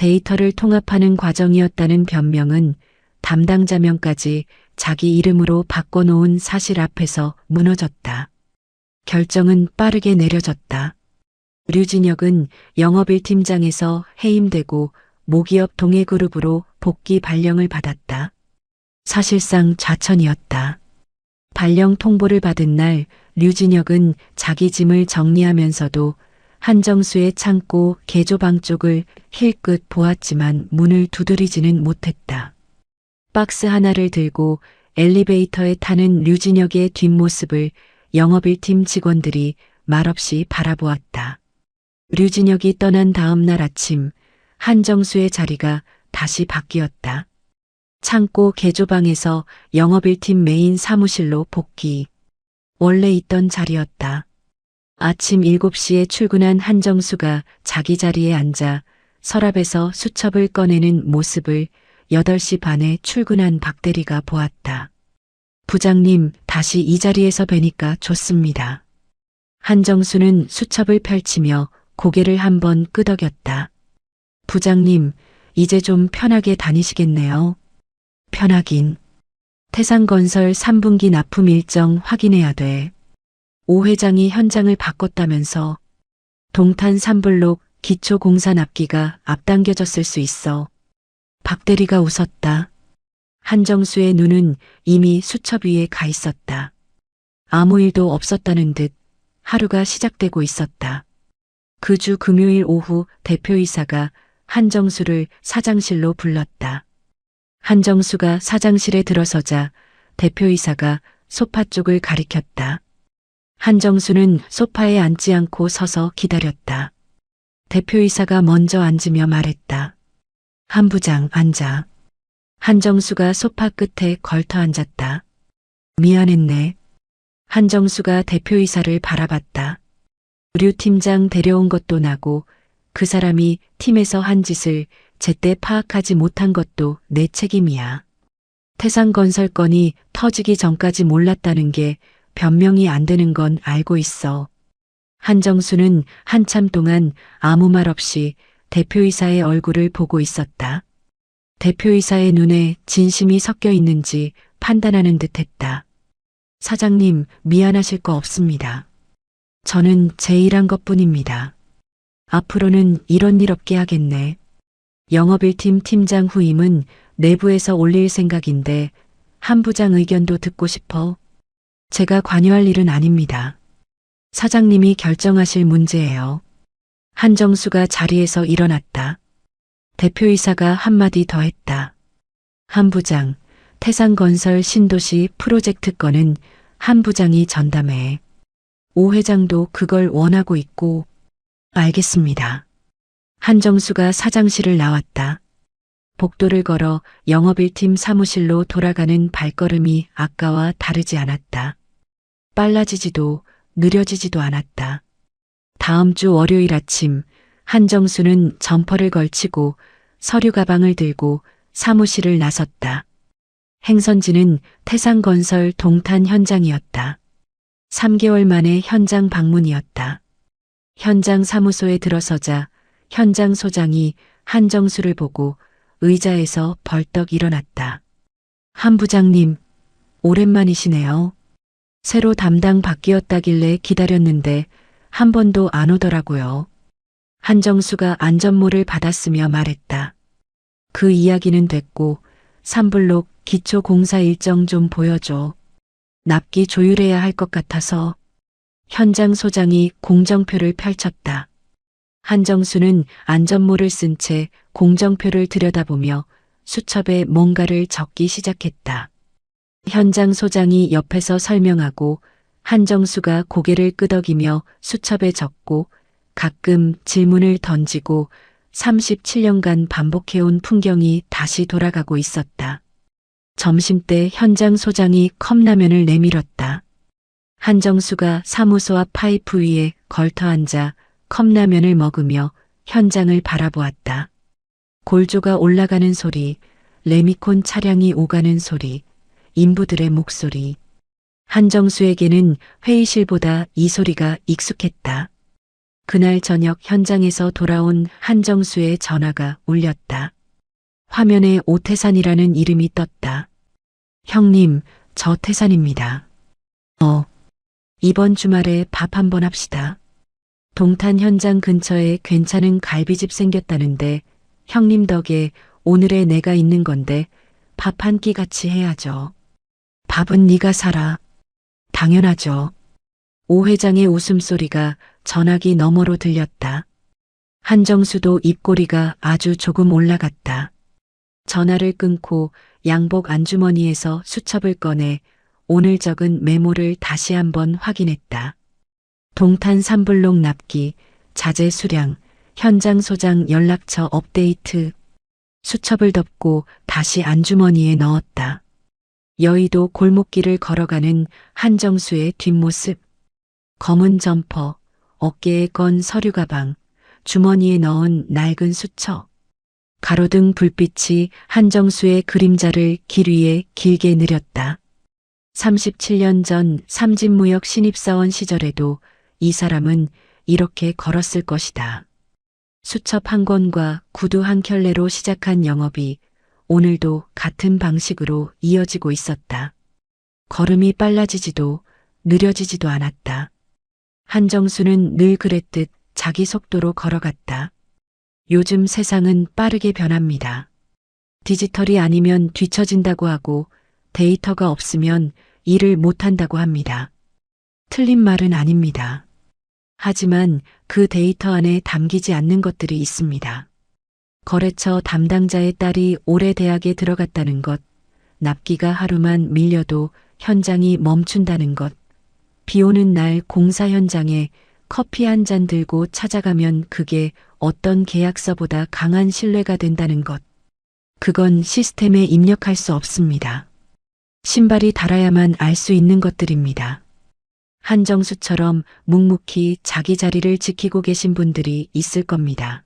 데이터를 통합하는 과정이었다는 변명은 담당자명까지 자기 이름으로 바꿔놓은 사실 앞에서 무너졌다. 결정은 빠르게 내려졌다. 류진혁은 영업일 팀장에서 해임되고 모기업 동해그룹으로 복귀 발령을 받았다. 사실상 좌천이었다. 발령 통보를 받은 날 류진혁은 자기 짐을 정리하면서도 한정수의 창고 개조방 쪽을 힐끗 보았지만 문을 두드리지는 못했다. 박스 하나를 들고 엘리베이터에 타는 류진혁의 뒷모습을 영업일팀 직원들이 말없이 바라보았다. 류진혁이 떠난 다음 날 아침 한정수의 자리가 다시 바뀌었다. 창고 개조방에서 영업일팀 메인 사무실로 복귀. 원래 있던 자리였다. 아침 7시에 출근한 한정수가 자기 자리에 앉아 서랍에서 수첩을 꺼내는 모습을 8시 반에 출근한 박대리가 보았다. 부장님, 다시 이 자리에서 뵈니까 좋습니다. 한정수는 수첩을 펼치며 고개를 한번 끄덕였다. 부장님, 이제 좀 편하게 다니시겠네요. 편하긴. 태산건설 3분기 납품 일정 확인해야 돼. 오 회장이 현장을 바꿨다면서. 동탄 3블록 기초공사 납기가 앞당겨졌을 수 있어. 박대리가 웃었다. 한정수의 눈은 이미 수첩 위에 가 있었다. 아무 일도 없었다는 듯 하루가 시작되고 있었다. 그 주 금요일 오후 대표이사가 한정수를 사장실로 불렀다. 한정수가 사장실에 들어서자 대표이사가 소파 쪽을 가리켰다. 한정수는 소파에 앉지 않고 서서 기다렸다. 대표이사가 먼저 앉으며 말했다. 한 부장 앉아. 한정수가 소파 끝에 걸터 앉았다. 미안했네. 한정수가 대표이사를 바라봤다. 류 팀장 데려온 것도 나고 그 사람이 팀에서 한 짓을 제때 파악하지 못한 것도 내 책임이야. 태산건설 건이 터지기 전까지 몰랐다는 게 변명이 안 되는 건 알고 있어. 한정수는 한참 동안 아무 말 없이 대표이사의 얼굴을 보고 있었다. 대표이사의 눈에 진심이 섞여 있는지 판단하는 듯 했다. 사장님, 미안하실 거 없습니다. 저는 제 일한 것뿐입니다. 앞으로는 이런 일 없게 하겠네. 영업일팀 팀장 후임은 내부에서 올릴 생각인데 한 부장 의견도 듣고 싶어. 제가 관여할 일은 아닙니다. 사장님이 결정하실 문제예요. 한정수가 자리에서 일어났다. 대표이사가 한마디 더 했다. 한 부장, 태산건설 신도시 프로젝트 건은 한 부장이 전담해. 오 회장도 그걸 원하고 있고. 알겠습니다. 한정수가 사장실을 나왔다. 복도를 걸어 영업일팀 사무실로 돌아가는 발걸음이 아까와 다르지 않았다. 빨라지지도 느려지지도 않았다. 다음 주 월요일 아침 한정수는 점퍼를 걸치고 서류 가방을 들고 사무실을 나섰다. 행선지는 태산건설 동탄 현장이었다. 3개월 만에 현장 방문이었다. 현장 사무소에 들어서자 현장 소장이 한정수를 보고 의자에서 벌떡 일어났다. 한 부장님, 오랜만이시네요. 새로 담당 바뀌었다길래 기다렸는데 한 번도 안 오더라고요. 한정수가 안전모를 받았으며 말했다. 그 이야기는 됐고 3블록 기초공사 일정 좀 보여줘. 납기 조율해야 할 것 같아서. 현장 소장이 공정표를 펼쳤다. 한정수는 안전모를 쓴 채 공정표를 들여다보며 수첩에 뭔가를 적기 시작했다. 현장 소장이 옆에서 설명하고 한정수가 고개를 끄덕이며 수첩에 적고 가끔 질문을 던지고 37년간 반복해온 풍경이 다시 돌아가고 있었다. 점심때 현장 소장이 컵라면을 내밀었다. 한정수가 사무소 앞 파이프 위에 걸터 앉아 컵라면을 먹으며 현장을 바라보았다. 골조가 올라가는 소리, 레미콘 차량이 오가는 소리, 인부들의 목소리. 한정수에게는 회의실보다 이 소리가 익숙했다. 그날 저녁 현장에서 돌아온 한정수의 전화가 울렸다. 화면에 오태산이라는 이름이 떴다. 형님, 저 태산입니다. 이번 주말에 밥 한번 합시다. 동탄 현장 근처에 괜찮은 갈비집 생겼다는데 형님 덕에 오늘의 내가 있는 건데 밥 한 끼 같이 해야죠. 밥은 네가 사라. 당연하죠. 오 회장의 웃음소리가 전화기 너머로 들렸다. 한정수도 입꼬리가 아주 조금 올라갔다. 전화를 끊고 양복 안주머니에서 수첩을 꺼내 오늘 적은 메모를 다시 한번 확인했다. 동탄 3블록 납기, 자재 수량, 현장 소장 연락처 업데이트. 수첩을 덮고 다시 안주머니에 넣었다. 여의도 골목길을 걸어가는 한정수의 뒷모습. 검은 점퍼, 어깨에 건 서류 가방, 주머니에 넣은 낡은 수첩. 가로등 불빛이 한정수의 그림자를 길 위에 길게 느렸다. 37년 전 삼진무역 신입사원 시절에도 이 사람은 이렇게 걸었을 것이다. 수첩 한 권과 구두 한 켤레로 시작한 영업이 오늘도 같은 방식으로 이어지고 있었다. 걸음이 빨라지지도 느려지지도 않았다. 한정수는 늘 그랬듯 자기 속도로 걸어갔다. 요즘 세상은 빠르게 변합니다. 디지털이 아니면 뒤처진다고 하고 데이터가 없으면 일을 못한다고 합니다. 틀린 말은 아닙니다. 하지만 그 데이터 안에 담기지 않는 것들이 있습니다. 거래처 담당자의 딸이 올해 대학에 들어갔다는 것, 납기가 하루만 밀려도 현장이 멈춘다는 것, 비 오는 날 공사 현장에 커피 한 잔 들고 찾아가면 그게 어떤 계약서보다 강한 신뢰가 된다는 것. 그건 시스템에 입력할 수 없습니다. 신발이 닳아야만 알 수 있는 것들입니다. 한정수처럼 묵묵히 자기 자리를 지키고 계신 분들이 있을 겁니다.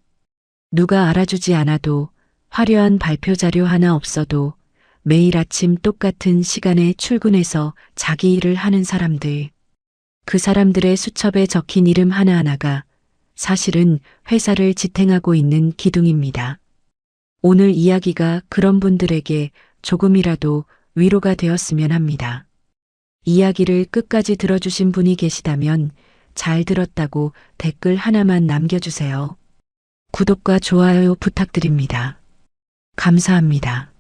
누가 알아주지 않아도 화려한 발표 자료 하나 없어도 매일 아침 똑같은 시간에 출근해서 자기 일을 하는 사람들. 그 사람들의 수첩에 적힌 이름 하나하나가 사실은 회사를 지탱하고 있는 기둥입니다. 오늘 이야기가 그런 분들에게 조금이라도 위로가 되었으면 합니다. 이야기를 끝까지 들어주신 분이 계시다면 잘 들었다고 댓글 하나만 남겨주세요. 구독과 좋아요 부탁드립니다. 감사합니다.